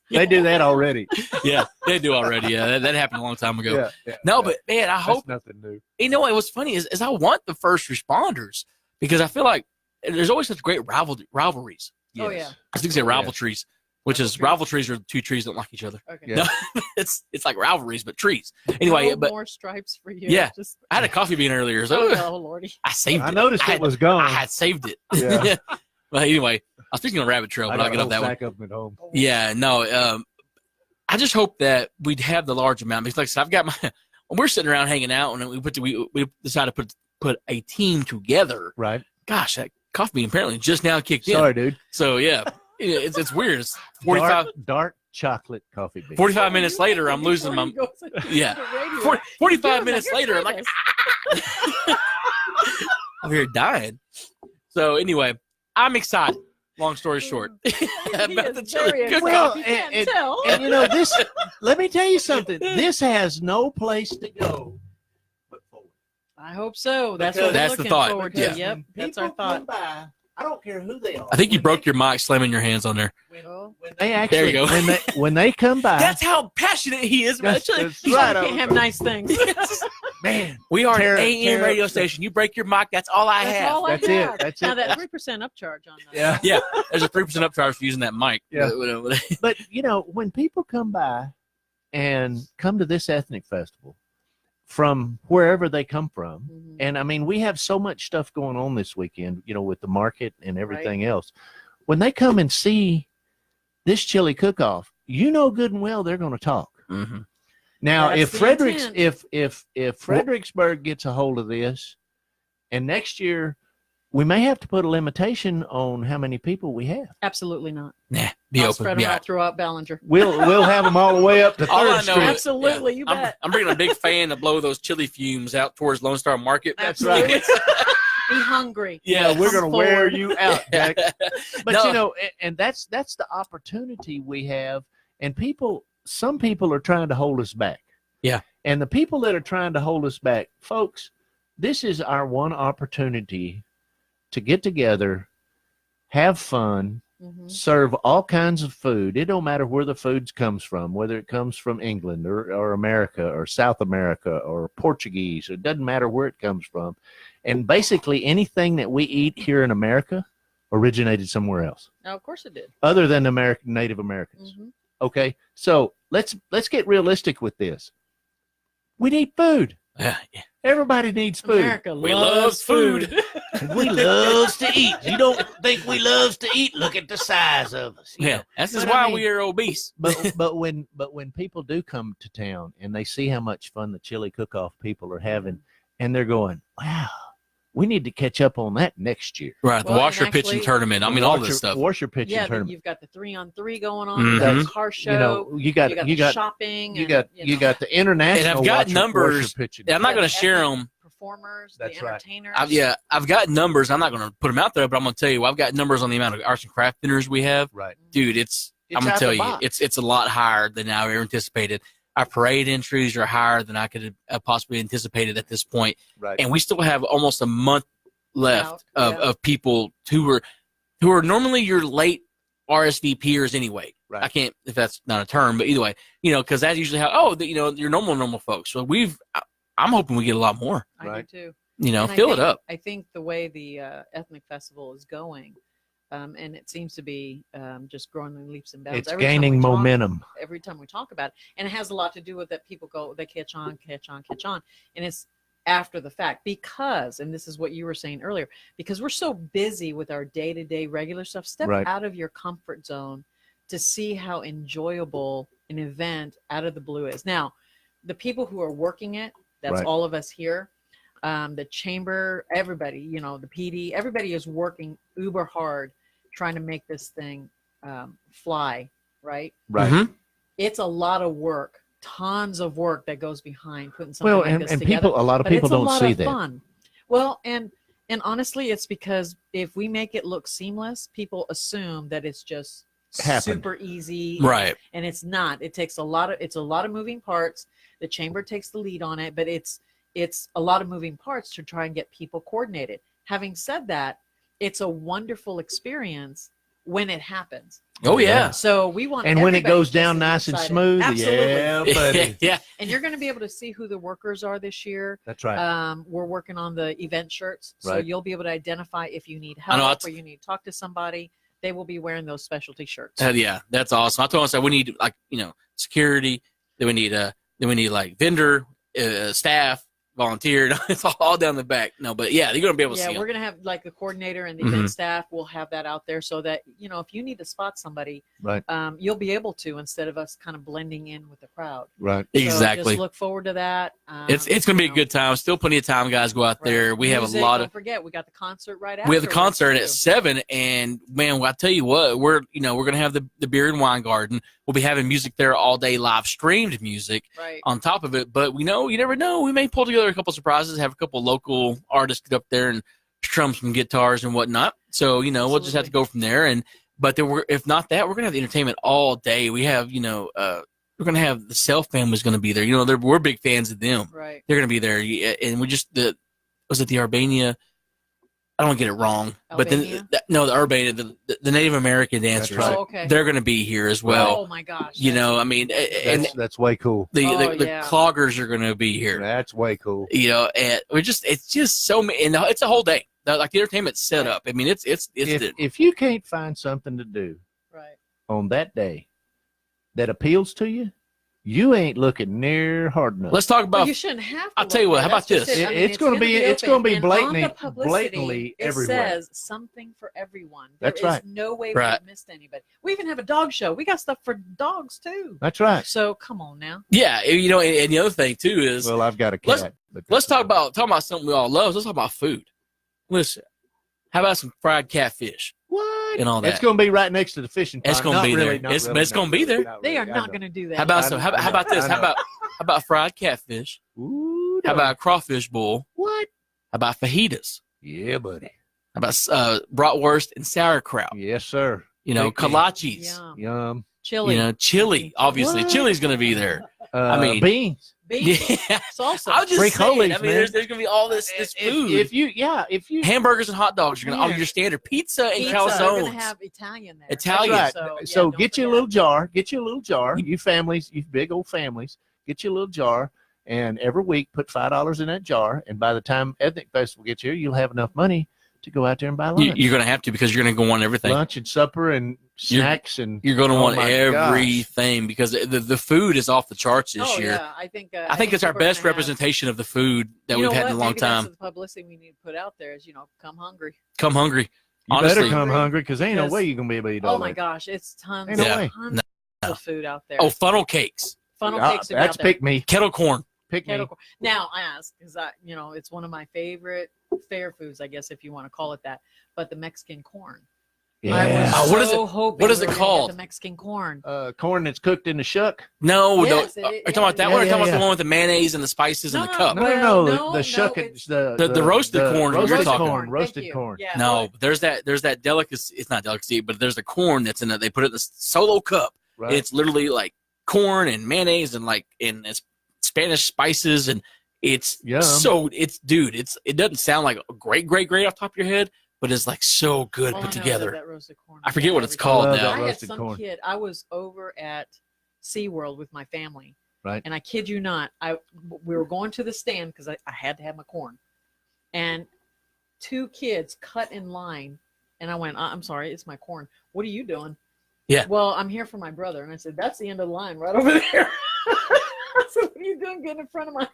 They do that already. Yeah, they do already. Yeah, that happened a long time ago. No, but man, I hope. That's nothing new. You know what? What's funny is I want the first responders because I feel like there's always such great rivalries. Oh, yeah. I think they say rivalries, which is rivalries are two trees that don't like each other. Okay. Yeah. No, it's like rivalries, but trees. Anyway, No but more stripes for you. Yeah. Just, I had a coffee bean earlier, so oh lordy. I saved it. I noticed it was gone. I had saved it. Yeah. Well, anyway, I was thinking of rabbit trail, but I'll get off that one. Back up at home. Yeah, no. I just hope that we'd have the large amount because, like I said, I've got my. When we're sitting around hanging out, and we decided to put a team together. Right. Gosh, that coffee bean apparently just now kicked in. Sorry, dude. So yeah, it's weird. It's 45. Dark chocolate coffee bean. 45 minutes later, I'm losing my. Yeah. 45 minutes later, I'm like, I'm here dying. So anyway, I'm excited. Long story short, about the chili cook-off. Well, tell. and you know this. Let me tell you something. This has no place to go but forward. I hope so. That's Because what that's we're the looking thought. forward to. Yeah. Yep, that's our People come thought. by, I don't care who they are. I think you broke your mic slamming your hands on there. Well, They actually, There you go. when they come by, That's how passionate he is about chili. that's you right. can't have nice things. Man, We are Tear- an AM tear radio up- station. You break your mic, that's all I That's have. all I That's it. have. That's now it. that 3% upcharge on that. Yeah. Yeah, there's a 3% upcharge for using that mic. Yeah. But you know, when people come by and come to this ethnic festival from wherever they come from, Mhm. and I mean, we have so much stuff going on this weekend, you know, with the market and everything else. When they come and see this chili cook-off, you know good and well they're going to talk. Mm-hmm. Now, That's if the Fredericks, intent. if Fredericksburg gets a hold of this, and next year we may have to put a limitation on how many people we have. Absolutely not. Nah, be I'll open. spread them Yeah. out throughout Ballinger. We'll have them all the way up to All I Third know Street. is- Absolutely, you I'm, bet. I'm bringing a big fan to blow those chili fumes out towards Lone Star Market. Absolutely. Be hungry. Yeah, We're Come going to wear forward. you out, Jack. But No. you know, and that's the opportunity we have. And some people are trying to hold us back. Yeah. And the people that are trying to hold us back, folks, this is our one opportunity to get together, have fun, Mhm. serve all kinds of food. It don't matter where the food comes from, whether it comes from England or America or South America or Portuguese. It doesn't matter where it comes from. And basically anything that we eat here in America originated somewhere else Now, of course it did. other than Native Americans. Mhm. Okay. So let's get realistic with this. We need food. Yeah. Everybody needs food. America We loves loves food. We loves to eat. You don't think we loves to eat? Look at the size of us. you Yeah, know. that's just But I why mean- we are obese. But when people do come to town and they see how much fun the chili cook-off people are having, and they're going, "Wow, we need to catch up on that next year." Right, the Well, washer and pitching actually- tournament. I mean, all this stuff. Washer pitching Yeah, then tournament. you've got the 3-on-3 going on. Mhm. You got the That's- car show. You know, you got the shopping. you and, got you know, the international. And I've got washer numbers- pitching. Yeah, I'm not Yeah, going the to share ethnic them. performers, That's the right. entertainers. I've got numbers. I'm not going to put them out there, but I'm going to tell you, I've got numbers on the amount of arts and craft dinners we have. Right. Dude, it's I'm It's going out to tell the you, box. it's a lot higher than I ever anticipated. Our parade entries are higher than I could have possibly anticipated at this point. Right. And we still have almost a month left Out, yeah. of people who are normally your late RSVPers anyway. Right. I can't, if that's not a term, but either way, you know, because that's usually how, your normal folks. So I'm hoping we get a lot more, I do Right. too. you know, And fill it up. I think the way the ethnic festival is going, and it seems to be just growing in leaps and bounds. It's Every time gaining we talk- momentum. every time we talk about it, and it has a lot to do with that people go, they catch on, and it's after the fact because, and this is what you were saying earlier, because we're so busy with our day-to-day regular stuff. Step Right. out of your comfort zone to see how enjoyable an event out of the blue is. Now, the people who are working it, that's Right. all of us here. The chamber, everybody, the PD, everybody is working uber hard trying to make this thing fly, right? Right. Mhm. It's a lot of work, tons of work that goes behind putting something Well, like and, this and together. people, a lot of But people it's a don't lot see of that. fun. Well, and honestly, it's because if we make it look seamless, people assume that it's just Happened. super easy, Right. and it's not. It takes a lot of moving parts. The chamber takes the lead on it, but it's a lot of moving parts to try and get people coordinated. Having said that, it's a wonderful experience when it happens. Oh yeah. So we want, and when it everybody goes just down as nice and excited. smooth, Absolutely. yeah, buddy. yeah. And you're going to be able to see who the workers are this year. That's right. We're working on the event shirts, so Right. you'll be able to identify if you need I know, help or you need to talk to somebody. They will be wearing those specialty shirts. Yeah, that's awesome. I told myself we need like security. Then we need like vendor, staff, volunteer. It's all down the back. No, but yeah, you're gonna be able to see. Yeah, we're gonna have like the coordinator and the event staff. We'll have that out there so that if you need to spot somebody, Right. You'll be able to instead of us kind of blending in with the crowd. Right. So Exactly. just look forward to that. It's gonna be a good time. Still plenty of time, guys. Go out there. We have Music, a lot don't of. forget, we got the concert right after. We have the concert at 7, and man, I tell you what, we're gonna have the beer and wine garden. We'll be having music there all day, live streamed music Right. on top of it. But you never know. We may pull together a couple surprises, have a couple local artists get up there and strum some guitars and whatnot. So we'll just have to go from there. But then if not that, we're gonna have the entertainment all day. We have we're gonna have the Self family's gonna be there. We're big fans of them. Right. They're gonna be there, and we just was it the Albania? I don't want to get it wrong, but then Albania? the Urbana, the Native American dancers, right. Oh, okay. they're going to be here as well. Oh my gosh. I mean, and That's way cool. the yeah. cloggers are going to be here. That's way cool. And it's just so many, and it's a whole day. Like the entertainment's set up. I mean, it's If you can't find something to do Right. on that day that appeals to you, you ain't looking near hard enough. let's talk Well, about. you shouldn't have to. I'll tell you look what, there. how about That's just this? it. I mean, It's gonna be- it's open. gonna be And on blatantly- the publicity, blatantly it everywhere. says something for everyone. There That's is right. no way Right. we've missed anybody. We even have a dog show. We got stuff for dogs too. That's right. So come on now. Yeah, and the other thing too is Well, I've got a Let's- cat. but let's that's talk about something we all love. Let's talk about food. Listen, how about some fried catfish what and all that? It's going to be right next to the fishing pond. It's gonna Not be there. really, not It's- really, it's not gonna be really, there. They really. are I not know. going to do that. How about I some? know, How I about know, this? I How know. about fried catfish? Ooh, How no. about a crawfish bowl? what? How about fajitas? Yeah, buddy. How about bratwurst and sauerkraut? Yes, sir. Big Kolaches. Yum. Yum. Chili. Chili. Obviously, What? chili's going to be there. mean- beans. Beans. Yeah. Salsa. I was just Frijoles, saying. I mean, man. there's going to be all this food. If you Hamburgers and hot dogs are going to all Yeah. your standard pizza and Pizza. We're going calzones. to have Italian there. Italian. Right. So, So don't get you a forget. little jar. Get you a little jar. You families, you big old families, get you a little jar. And every week, put $5 in that jar. And by the time Ethnic Festival gets here, you'll have enough money to go out there and buy lunch, You're going to have to because you're going to go on everything. lunch and supper and snacks and You're going to Oh want my everything because the food is off the charts this Oh, year. yeah. I think it's our people are best gonna have- representation of the food that You know we've had what? in a long Maybe that's time. the publicity we need to put out there is, come hungry. Come hungry. You Honestly, better come hungry because ain't no Because- way you're gonna be able to eat all Oh my that. gosh, it's tons, Ain't no Yeah. way. tons No. of food out there. Oh, funnel cakes, Funnel Ah, cakes. will be that's out there. pick me. kettle corn. Pick me. Kettle corn. Now I ask because it's one of my favorite fair foods, I guess if you want to call it that. But the Mexican corn. I Yeah. was Oh, what is so it- hoping what is we it were gonna get called? The Mexican corn. Corn that's cooked in the shuck. No, Yes, are it- you yeah, talking about that yeah, one? Or are you talking yeah, about the one with the mayonnaise and the spices in the cup? No, Well, no, the no, shuck. it's- The roasted corn is what you're Roasted talking corn. Thank Roasted you. corn. Yeah. No, there's that delicacy. It's not delicacy, but there's the corn that's in it. They put it in the solo cup. Right. It's literally like corn and mayonnaise and it's Spanish spices and it's Yum. it doesn't sound like great off the top of your head, but it's like so good All I put know is together. that roasted corn. I forget what it's Everything. called I love now. that I had roasted some corn. kid. I was over at SeaWorld with my family. Right. And I kid you not, we were going to the stand because I had to have my corn. And 2 kids cut in line. And I went, I'm sorry, it's my corn. What are you doing? Yeah. Well, I'm here for my brother. And I said, that's the end of the line right over there. I said, what are you doing getting in front of my,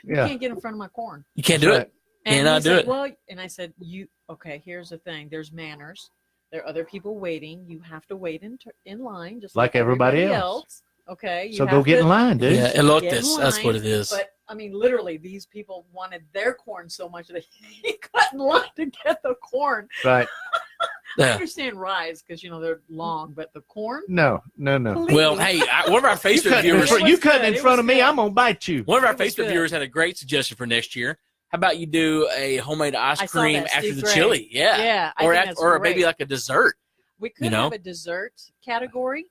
you Yeah. can't get in front of my corn. You can't do Right. it. And Cannot he do said, it. Well, and I said, okay, here's the thing. There's manners. There are other people waiting. You have to wait in line, just Like everybody else. Okay. You So go have get to in line, dude. Yeah, get in elotes. That's what line, it is. But I mean, literally, these people wanted their corn so much that he cut in line to get the corn. Right. I Yeah. understand rye because they're long, but the corn. No. Please. Well, hey, one of our You Facebook cutting in viewers, front, was you cutting good. in It front was of me, good. I'm gonna bite you. one of our It was Facebook good. viewers had a great suggestion for next year. How about you do a homemade ice I saw cream that, after Steve the Gray. chili? Yeah. Yeah, I Or think that's or great. maybe like a dessert. We could You know? have a dessert category.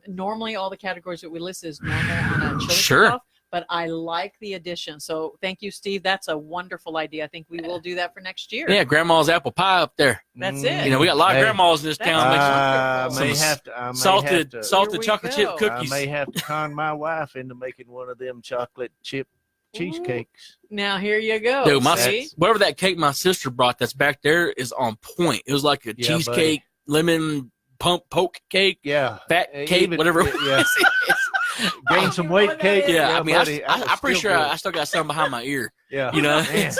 Normally, all the categories that we list is normal on a chili Sure. cook-off, but I like the addition. So thank you, Steve. That's a wonderful idea. I think we will do that for next year. Yeah, grandma's apple pie up there. That's it. You know, we got a lot of Hey. grandmas in this That's town. I wonderful. may Some have to. I may salted have to, Here salted we chocolate go. chip cookies. I may have to con my wife into making one of them chocolate chip cheesecakes. Now here you go. Dude, See? whatever that cake my sister brought that's back there is on point. It was like a Yeah, cheesecake, lemon poke cake, Yeah, fat cake, even- whatever. Yeah, gain some weight cake. Yeah, I mean, buddy, that was I'm pretty still sure good. I still got something behind my ear. Yeah, You know, Man.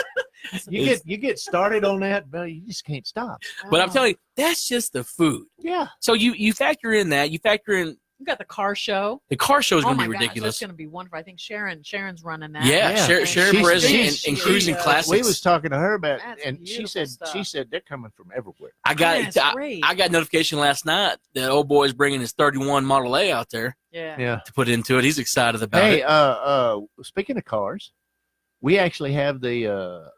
You get started on that, but you just can't stop. but I'm telling you, that's just the food. Yeah, So you factor in that. You factor in You got the car show. the car show is Oh going to my be gosh, ridiculous. that's going to be wonderful. I think Sharon's running that. Yeah, Yeah. Sharon She's- Perez she's- and she- Cruising uh, Classics. we was talking to her about, That's and she beautiful said stuff. they're coming from everywhere. I got Yeah, it's great. I got notification last night that old boy's bringing his 31 Model A out there Yeah. Yeah. to put into it. He's excited about Hey, it. speaking of cars, we actually have the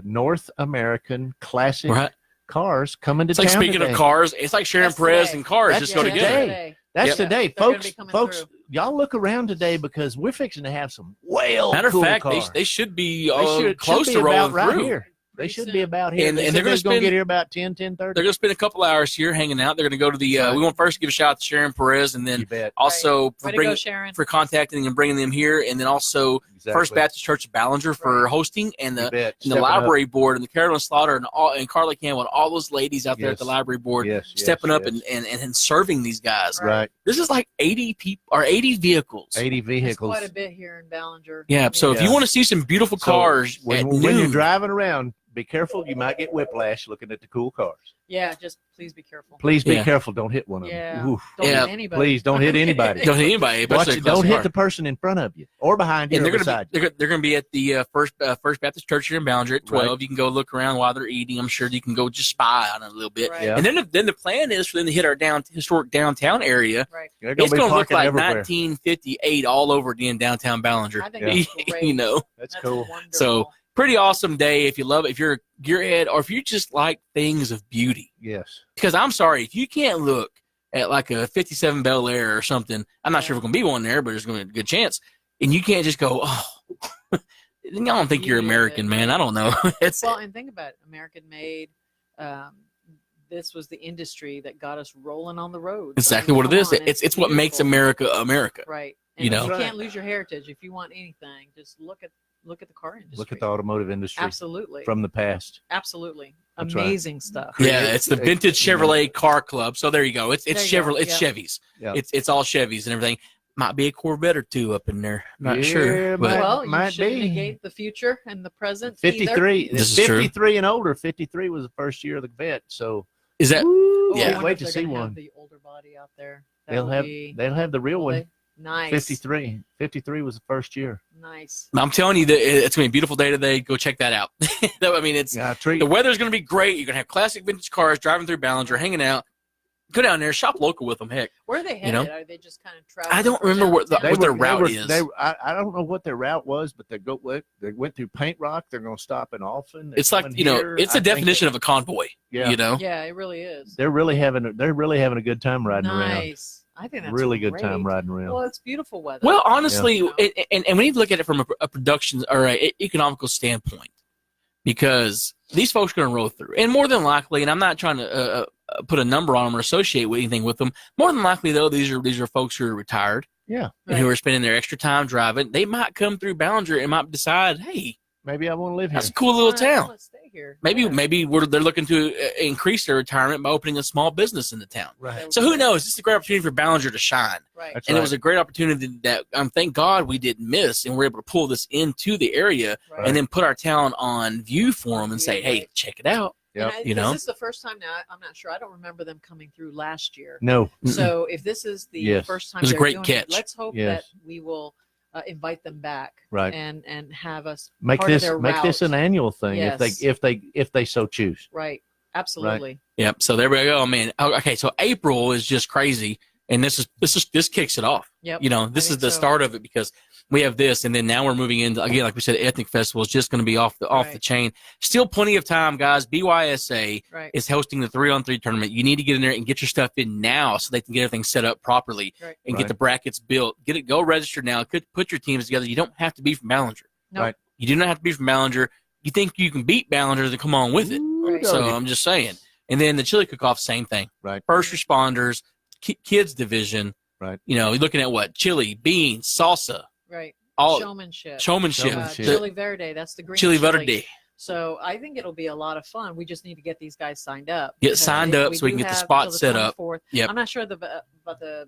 North American classic Right. cars coming to It's like town speaking today. of cars, it's like Sharon That's Perez today. and cars That's just go today. together. That's Yep. today, They're gonna folks. be coming Folks, through. y'all look around today because we're fixing to have some well Matter of cool fact, cars. they should be They should close be to about rolling right through. here. They Pretty should soon. be about here. And- They and said they're they gonna was gonna spend- get here about 10:30. They're going to spend a couple hours here hanging out. They're going to go to the. Right. We want first to give a shout out to Sharon Perez, and You then bet. also Way for to bringing go, Sharon. for contacting and bringing them here, and then also Exactly. First Baptist Church of Ballinger for Right. hosting, and You the bet. and the Stepping up. library board, and the KRUN Slaughter, and Carly Campbell, and all those ladies out there at the Yes. library board, Yes, yes, stepping up yes. and serving these guys. Right. This is like 80 people or 80 vehicles. 80 It's vehicles. quite a bit here in Ballinger. Yeah. So if you Yeah. want to see some beautiful So cars at when noon, you're driving around, be careful. You might get whiplash looking at the cool cars. Yeah, just please be careful. Please be Yeah. careful. Don't hit one of them. Yeah. Oof. Don't Yeah. hit anybody. Please don't hit anybody. don't hit anybody. Watch especially it. a Don't classic hit car. the person in front of you or behind you And or they're beside you. they're going to be at the First Baptist Church here in Ballinger at 12. You can go look around while they're eating. I'm sure you can go just spy on it a little bit. Right. Yeah. And then the plan is for them to hit our historic downtown area. Right. They're It's be going to look parking like everywhere. 1958 all over again downtown Ballinger. I think that's great. You know, That's That's cool. wonderful. So- pretty awesome day if you love it, if you're a gearhead or if you just like things of beauty. Yes. Because I'm sorry, if you can't look at like a 57 Bel Air or something, I'm not sure if it's going to be one there, but there's going to be a good chance. And you can't just go, oh, then y'all don't think you're Yeah. American, man. I don't know. It's Well, and think about it, American made. This was the industry that got us rolling on the road. exactly what it is. It's what makes America America. Right. You know? you That's can't right. lose your heritage if you want anything. Just look at the car industry. Look at the automotive industry absolutely from the past. absolutely That's right. amazing stuff. Yeah, it's the vintage Chevrolet car club. So there you go. It's There you go. Chevrolet. It's Yeah. Chevys. Yeah. It's all Chevys and everything. Might be a Corvette or two up in there. Not Yeah, sure. But Well, you might shouldn't be. negate the future and the present. either. 53. This is true. 53 and older. 53 was the first year of the vet. So is that Oh, I Yeah. wonder wait if to they're see gonna have one. The older body out there. That They'll would have be- the real will one. they? Nice. 53. 53 was the first year. Nice. I'm telling you that it's gonna be a beautiful day today. Go check that out. I mean, it's Yeah, treat. the weather's gonna be great. You're gonna have classic vintage cars driving through Ballinger, hanging out. Go down there, shop local with them. Heck, Where are they headed? know? Are they just kind of traveling? I don't from remember what the- downtown? what their route is. I don't know what their route was, but they went through Paint Rock. They're going to stop in Alphen. They're it's like coming you know, here. it's I a think definition of a convoy. Yeah. You know, Yeah, it really is. they're really having a good time riding around. Nice. I think that's Really good great. time riding around. Well, it's beautiful weather. well, honestly, Yeah. and we need to look at it from a production or a economical standpoint, because these folks are going to roll through, and more than likely, and I'm not trying to put a number on them or associate with anything with them. More than likely, though, these are folks who are retired Yeah. and who are spending their extra time driving. They might come through Ballinger and might decide, hey, Maybe I want to live here. that's a cool little All right, town. let's stay here. Maybe Yeah. they're looking to increase their retirement by opening a small business in the town. Right. So who knows? This is a great opportunity for Ballinger to shine. Right. That's And right. it was a great opportunity that thank God we didn't miss, and we're able to pull this into the area Right. and then put our town on view for them and say, View, hey, right. check it out. Yep. And You know? Is this the first time now? I'm not sure. I don't remember them coming through last year. No. So if this is the Yes. first time It was a they're great doing catch. it, let's hope Yes. that we will invite them back. Right. And have us Make part of this their an route. annual thing Yes. if they so choose. Right. Absolutely. Yep. So there we go, man. Okay, so April is just crazy, and this kicks it off. Yep. You know, I this is think the so. start of it because We have this, and then now we're moving into, again, like we said, ethnic festival is just going to be off the chain. Still plenty of time, guys. BYSA is hosting the 3-on-3 tournament. You need to get in there and get your stuff in now so they can get everything set up properly and get the brackets built. Go register now. Put your teams together. You don't have to be from Ballinger. Nope. Right. You do not have to be from Ballinger. You think you can beat Ballinger, then come on with it. Right. So I'm just saying. And then the chili cook-off, same thing. Right. First responders, kids division. Right. You know, you're looking at what? Chili, beans, salsa. Right. All Showmanship. Chili Verde. That's the green Chili Verde. So I think it'll be a lot of fun. We just need to get these guys signed up. Get signed up so we can get the spot set up. Yep. I'm not sure about the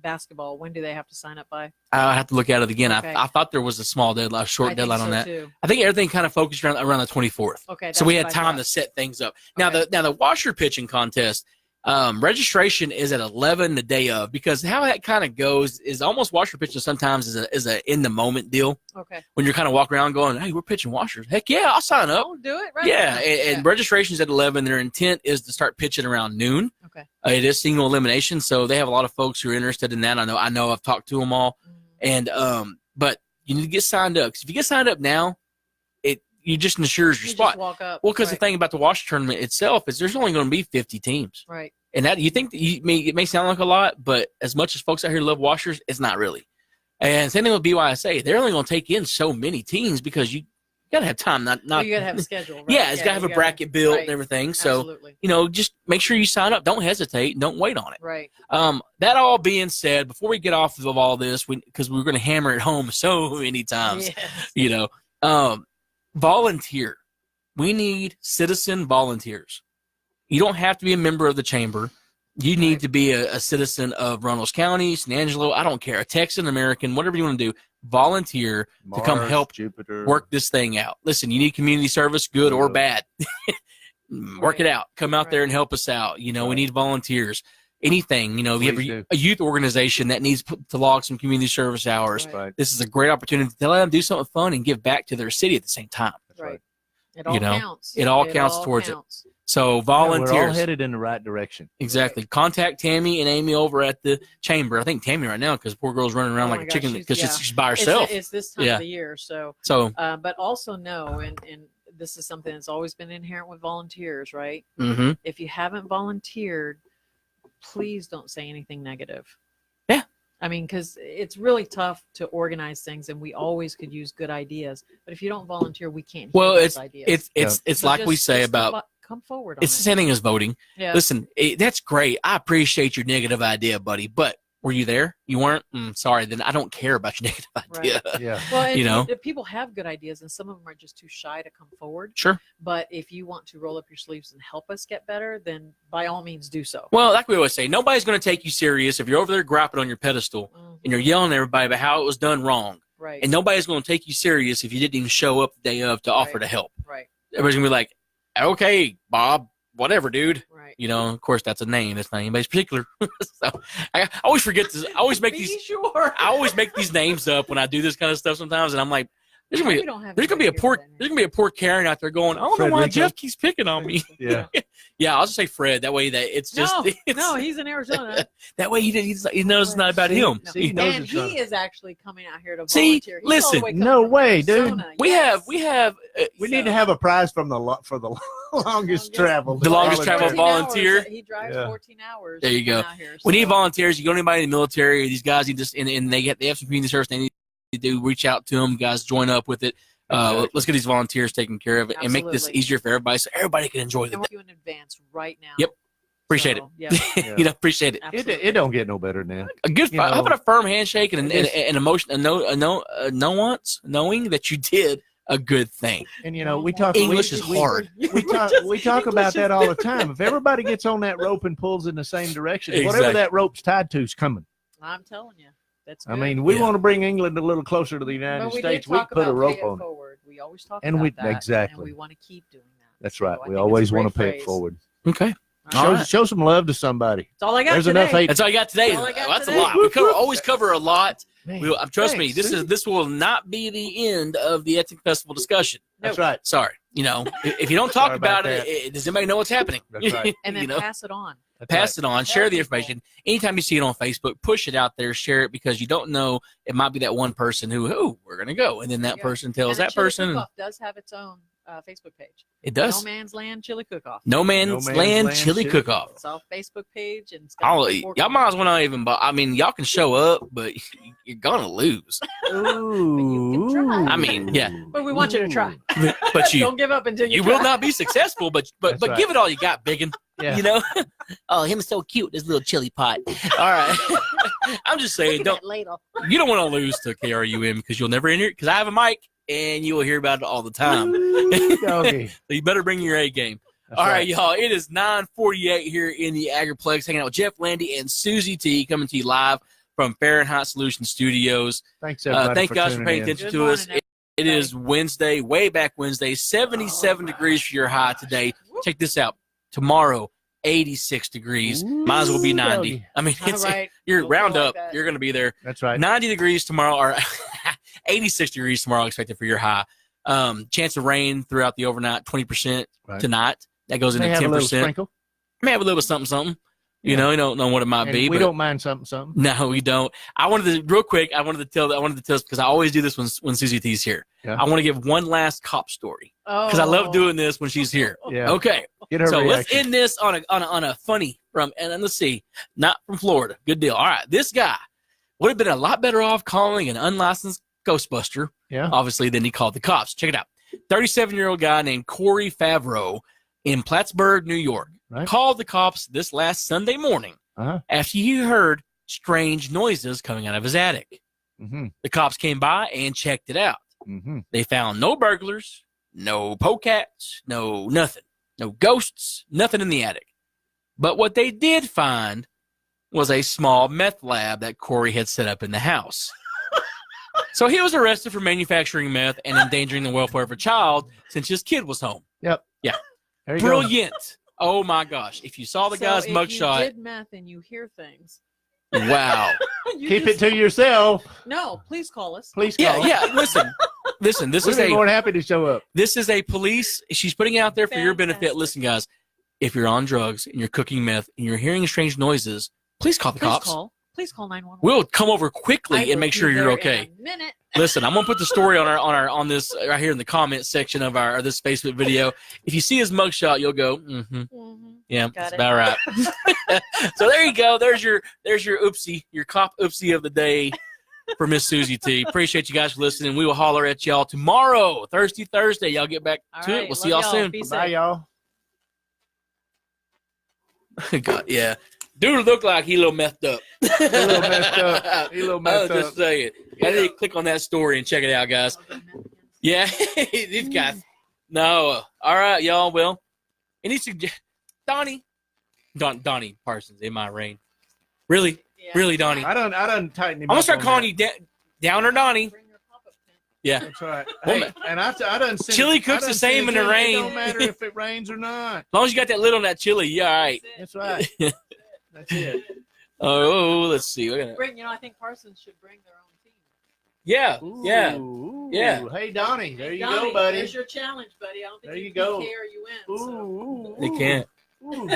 basketball. When do they have to sign up by? I'll have to look at it again. Okay. I thought there was a small deadline, short deadline on that. Too. I think everything kind of focused around the 24th. Okay. So we had time to set things up. Now the washer pitching contest. Registration is at 11 the day of, because how that kind of goes is almost washer pitching sometimes is a in the moment deal. Okay. When you're kind of walking around going, hey, we're pitching washers. Heck yeah, I'll sign up. Oh, do it right. Yeah, and registration's at 11. Their intent is to start pitching around noon. Okay. It is single elimination, so they have a lot of folks who are interested in that. I know I've talked to them all, and but you need to get signed up. 'Cause if you get signed up now, you just ensures your spot. Just walk up. Well, because the thing about the washer tournament itself is there's only going to be 50 teams. Right. And that you think that it may sound like a lot, but as much as folks out here love washers, it's not really. And same thing with BYSA. They're only going to take in so many teams because you got to have time. Not you got to have a schedule. Right? Yeah, it's got to have a bracket built and everything. So, absolutely. Just make sure you sign up. Don't hesitate. Don't wait on it. Right. That all being said, before we get off of all this, because we're going to hammer it home so many times, volunteer. We need citizen volunteers. You don't have to be a member of the chamber. You need to be a citizen of Runnels County, San Angelo. I don't care. A Texan, American, whatever you want to do. Volunteer to come help Jupiter. Work this thing out. Listen, you need community service, good or bad. Work it out. Come out there and help us out. We need volunteers. Anything, if you have a youth organization that needs to log some community service hours, this is a great opportunity to let them do something fun and give back to their city at the same time. Right. It all counts. It all counts towards it. So volunteers. We're all headed in the right direction. Exactly. Contact Tammy and Amy over at the chamber. I think Tammy right now, because poor girl's running around like a chicken because she's by herself. It's this time of the year. So but also know, and this is something that's always been inherent with volunteers, right? Mm-hmm. If you haven't volunteered, please don't say anything negative. Yeah. I mean, because it's really tough to organize things, and we always could use good ideas. But if you don't volunteer, we can't. Well, those ideas. It's like we say about. Come forward. It's the same thing as voting. Yeah. Listen, that's great. I appreciate your negative idea, buddy. But were you there? You weren't. Sorry. Then I don't care about your negative idea. Right. Yeah. Well, and people have good ideas, and some of them are just too shy to come forward. Sure. But if you want to roll up your sleeves and help us get better, then by all means do so. Well, like we always say, nobody's going to take you serious if you're over there grappling on your pedestal and you're yelling at everybody about how it was done wrong. Right. And nobody's going to take you serious if you didn't even show up the day of to offer to help. Right. Everybody's going to be like, okay, Bob. Whatever, dude. Right. Of course, that's a name. That's not anybody's particular. So I always forget this. I always make I always make these names up when I do this kind of stuff sometimes, and I'm like, there's gonna be a poor Karen out there going, I don't know why Jeff keeps picking on me. Yeah. Yeah, I'll just say Fred. That way, that it's just no, he's in Arizona. That way he knows it's not about him. No. And he is actually coming out here to volunteer. Listen, no way, dude. We need to have a prize for the longest travel. The longest travel volunteer. He drives 14 hours. There you go. We need volunteers. You go anybody in the military. These guys need to, and they have some community service. They need to do. Reach out to them. Guys, join up with it. Let's get these volunteers taken care of it and make this easier for everybody, so everybody can enjoy it. Thank you in advance right now. Yep. Appreciate it. Yeah. Appreciate it. It don't get no better than that. A good, how about a firm handshake and an emotion, nuance, knowing that you did a good thing. And we talk English is hard. We talk about that all the time. If everybody gets on that rope and pulls in the same direction, whatever that rope's tied to is coming. I'm telling you. That's good. I mean, we want to bring England a little closer to the United States. We put a rope on it. We always talk about that. Exactly. And we want to keep doing that. That's right. We always want to pay it forward. Okay. All right. Show some love to somebody. That's all I got There's today. enough hate. That's all you got today. That's all I got That's today. a lot. We always cover a lot. Man, Trust me, thanks. this will not be the end of the Ethnic Festival discussion. That's right. Sorry. If you don't talk Sorry about about it, does anybody know what's happening? That's right. And then pass it on. That's Pass right. it on, share the information. Anytime you see it on Facebook, push it out there, share it, because you don't know, it might be that one person who, we're going to go. And then that Yeah. person tells And the that Chili person. Cook-Off does have its own Facebook page. It does. No Man's Land Chili Cook-Off. No Man's Land Chili Cook-Off. It's off Facebook page. And it's got Y'all might as well not even, y'all can show up, but you're going to lose. Ooh. I mean, yeah. But we want you to try. But Don't give up until you will try. not be successful, but That's right. give it all you got, biggin. Yeah. Oh, him so cute, this little chili pot. All right. I'm just saying, you don't want to lose to KRUN because you'll never enter, because I have a mic and you will hear about it all the time. Doggy. So you better bring your A game. That's All right, y'all. It is 9:48 here in the Agriplex, hanging out with Jeff, Landy, and Suzy T, coming to you live from Fahrenheit Solution Studios. Thanks, everybody. Thank you guys for paying tuning in. attention Good to us. morning, It is Wednesday, Wayback Wednesday, 77 degrees for your high today. Check this out. Tomorrow, 86 degrees. Might as well be 90. Doggy. I mean, All right. you're Don't round feel like up. that. You're going to be there. That's right. 90 degrees tomorrow, or 86 degrees tomorrow expected for your high. Chance of rain throughout the overnight, 20% Right. tonight. That goes into May have a little 10%. sprinkle. May have a little something. You Yeah. know, you don't know what it might And be. we but don't mind something. no, we don't. I wanted to real quick. I wanted to tell us because I always do this when Suzy T's here. Yeah. I want to give one last cop story because I love doing this when she's here. Yeah. Okay, Get her so let's reaction. end this on a funny and let's see, not from Florida. Good deal. All right, this guy would have been a lot better off calling an unlicensed Ghostbuster, Yeah. obviously, than he called the cops. Check it out. 37-year-old guy named Corey Favreau in Plattsburgh, New York, Right. called the cops this last Sunday morning Uh-huh. after he heard strange noises coming out of his attic. Mm-hmm. The cops came by and checked it out. Mm-hmm. They found no burglars, no polecats, no nothing, no ghosts, nothing in the attic. But what they did find was a small meth lab that Corey had set up in the house. So he was arrested for manufacturing meth and endangering the welfare of a child since his kid was home. Yep. Yeah. There you go. Brilliant. Oh my gosh. If you saw the guy's if mugshot, you did meth and you hear things. wow. you Keep just- it to yourself. No, please call us. Please call. Yeah. Listen. This We'd is be more a than happy to show up. police. She's putting it out there for your benefit. Fantastic. Listen, guys, if you're on drugs and you're cooking meth and you're hearing strange noises, please call the cops. Please call 911. We'll come over I quickly will and make be sure you're there okay. in a minute. Listen, I'm gonna put the story on this right here in the comment section of this Facebook video. If you see his mugshot, you'll go, yeah, Got that's it. about right. So there you go. There's your oopsie, your cop oopsie of the day for Miss Suzy T. Appreciate you guys for listening. We will holler at y'all tomorrow, Thursday. Y'all get back All to right, it. We'll see love y'all soon. Be Bye, safe. y'all. God, yeah. Dude looked like he a little messed up. He a little messed up. He a little I messed was just up. saying. I need to click on that story and check it out, guys. Yeah, these guys. No. All right, y'all. Well, any Donnie Parsons in my reign. Really? Yeah. Really, Donnie? I done tighten him I'm gonna up start on calling that. you Downer Donnie. Bring your pop-up tent. Yeah. That's right. Well, Hey, and I done sent chili it- I cooks done the sent same it in the in. rain. It don't matter if it rains or not. As long as you got that lid on that chili, you all right. That's right. That's it. Oh, let's see. We're gonna. I think Parsons should bring their own team. Yeah. Yeah. Ooh, Yeah. Hey, Donnie. There you Donnie, go, buddy. There's your challenge, buddy. I don't think There you you go. can KRUN. So. Ooh, They can't. Ooh.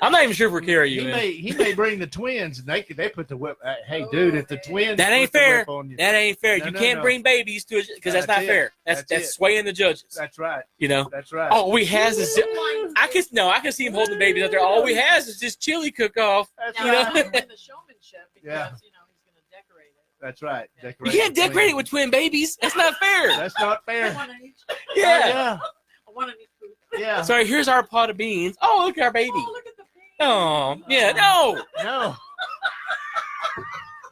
I'm not even sure if we're carrying He you in. may bring the twins, and they put the whip. Hey, dude, if the twins That ain't put the fair. whip on you, That ain't fair. No, You no, can't no. bring babies to it because that's not That's it. fair. That's That's it. swaying the judges. that's right. You know. That's right. All we has is I can see him holding the babies out there. All we has is this chili cook off. That's Now, You know? I win the showmanship because Yeah. he's going to decorate it. That's right. Yeah. You can't the decorate it twins. with twin babies. That's not fair. That's not I fair. want to eat. Yeah. Yeah. I want to eat food. Yeah. Sorry, here's our pot of beans. Oh, look at our baby. Oh, look at the pig. Oh, yeah, no. No,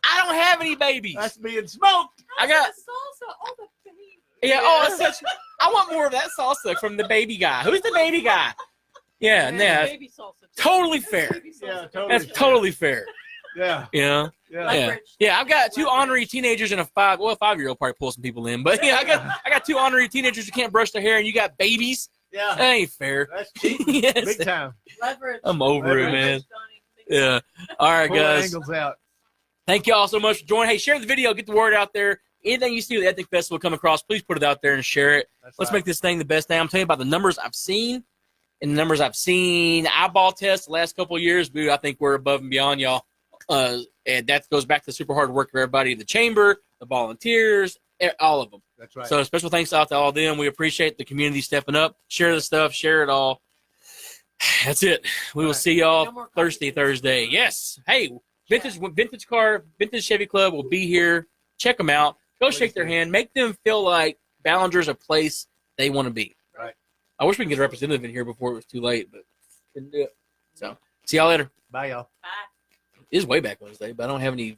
I don't have any babies. that's being smoked. I got The salsa. Oh, the baby. yeah. Oh, that's such. I want more of that salsa from the baby guy. Who's the baby guy? Yeah, Yeah, nah, baby salsa. too. totally fair. Baby salsa. Yeah, totally. That's totally fair. Yeah. You know. Yeah. Like Yeah, Rich. yeah. I've got two honorary teenagers and a 5-year-old probably pull some people in, but yeah, I got two honorary teenagers who can't brush their hair, and you got babies. Yeah, That ain't fair. that's cheap. Yes. Big time. Leverage. I'm over it, man. Donnie. Yeah. All right, Pull the guys. angles out. Thank you all so much for joining. Hey, share the video. Get the word out there. Anything you see with the Ethnic Festival come across, please put it out there and share it. Let's make this thing the best thing. I'm telling you about the numbers I've seen. And the numbers I've seen, eyeball tests the last couple of years, I think we're above and beyond y'all. And that goes back to super hard work for everybody in the chamber, the volunteers, all of them. That's right. So special thanks out to all of them. We appreciate the community stepping up. Share the stuff. Share it all. That's it. We will see y'all Thursday. Yes. Hey, vintage Chevy Club will be here. Check them out. Go shake their hand. Make them feel like Ballinger's a place they want to be. Right. I wish we could get a representative in here before it was too late, but couldn't do it. So, see y'all later. Bye, y'all. Bye. It is Wayback Wednesday, but I don't have any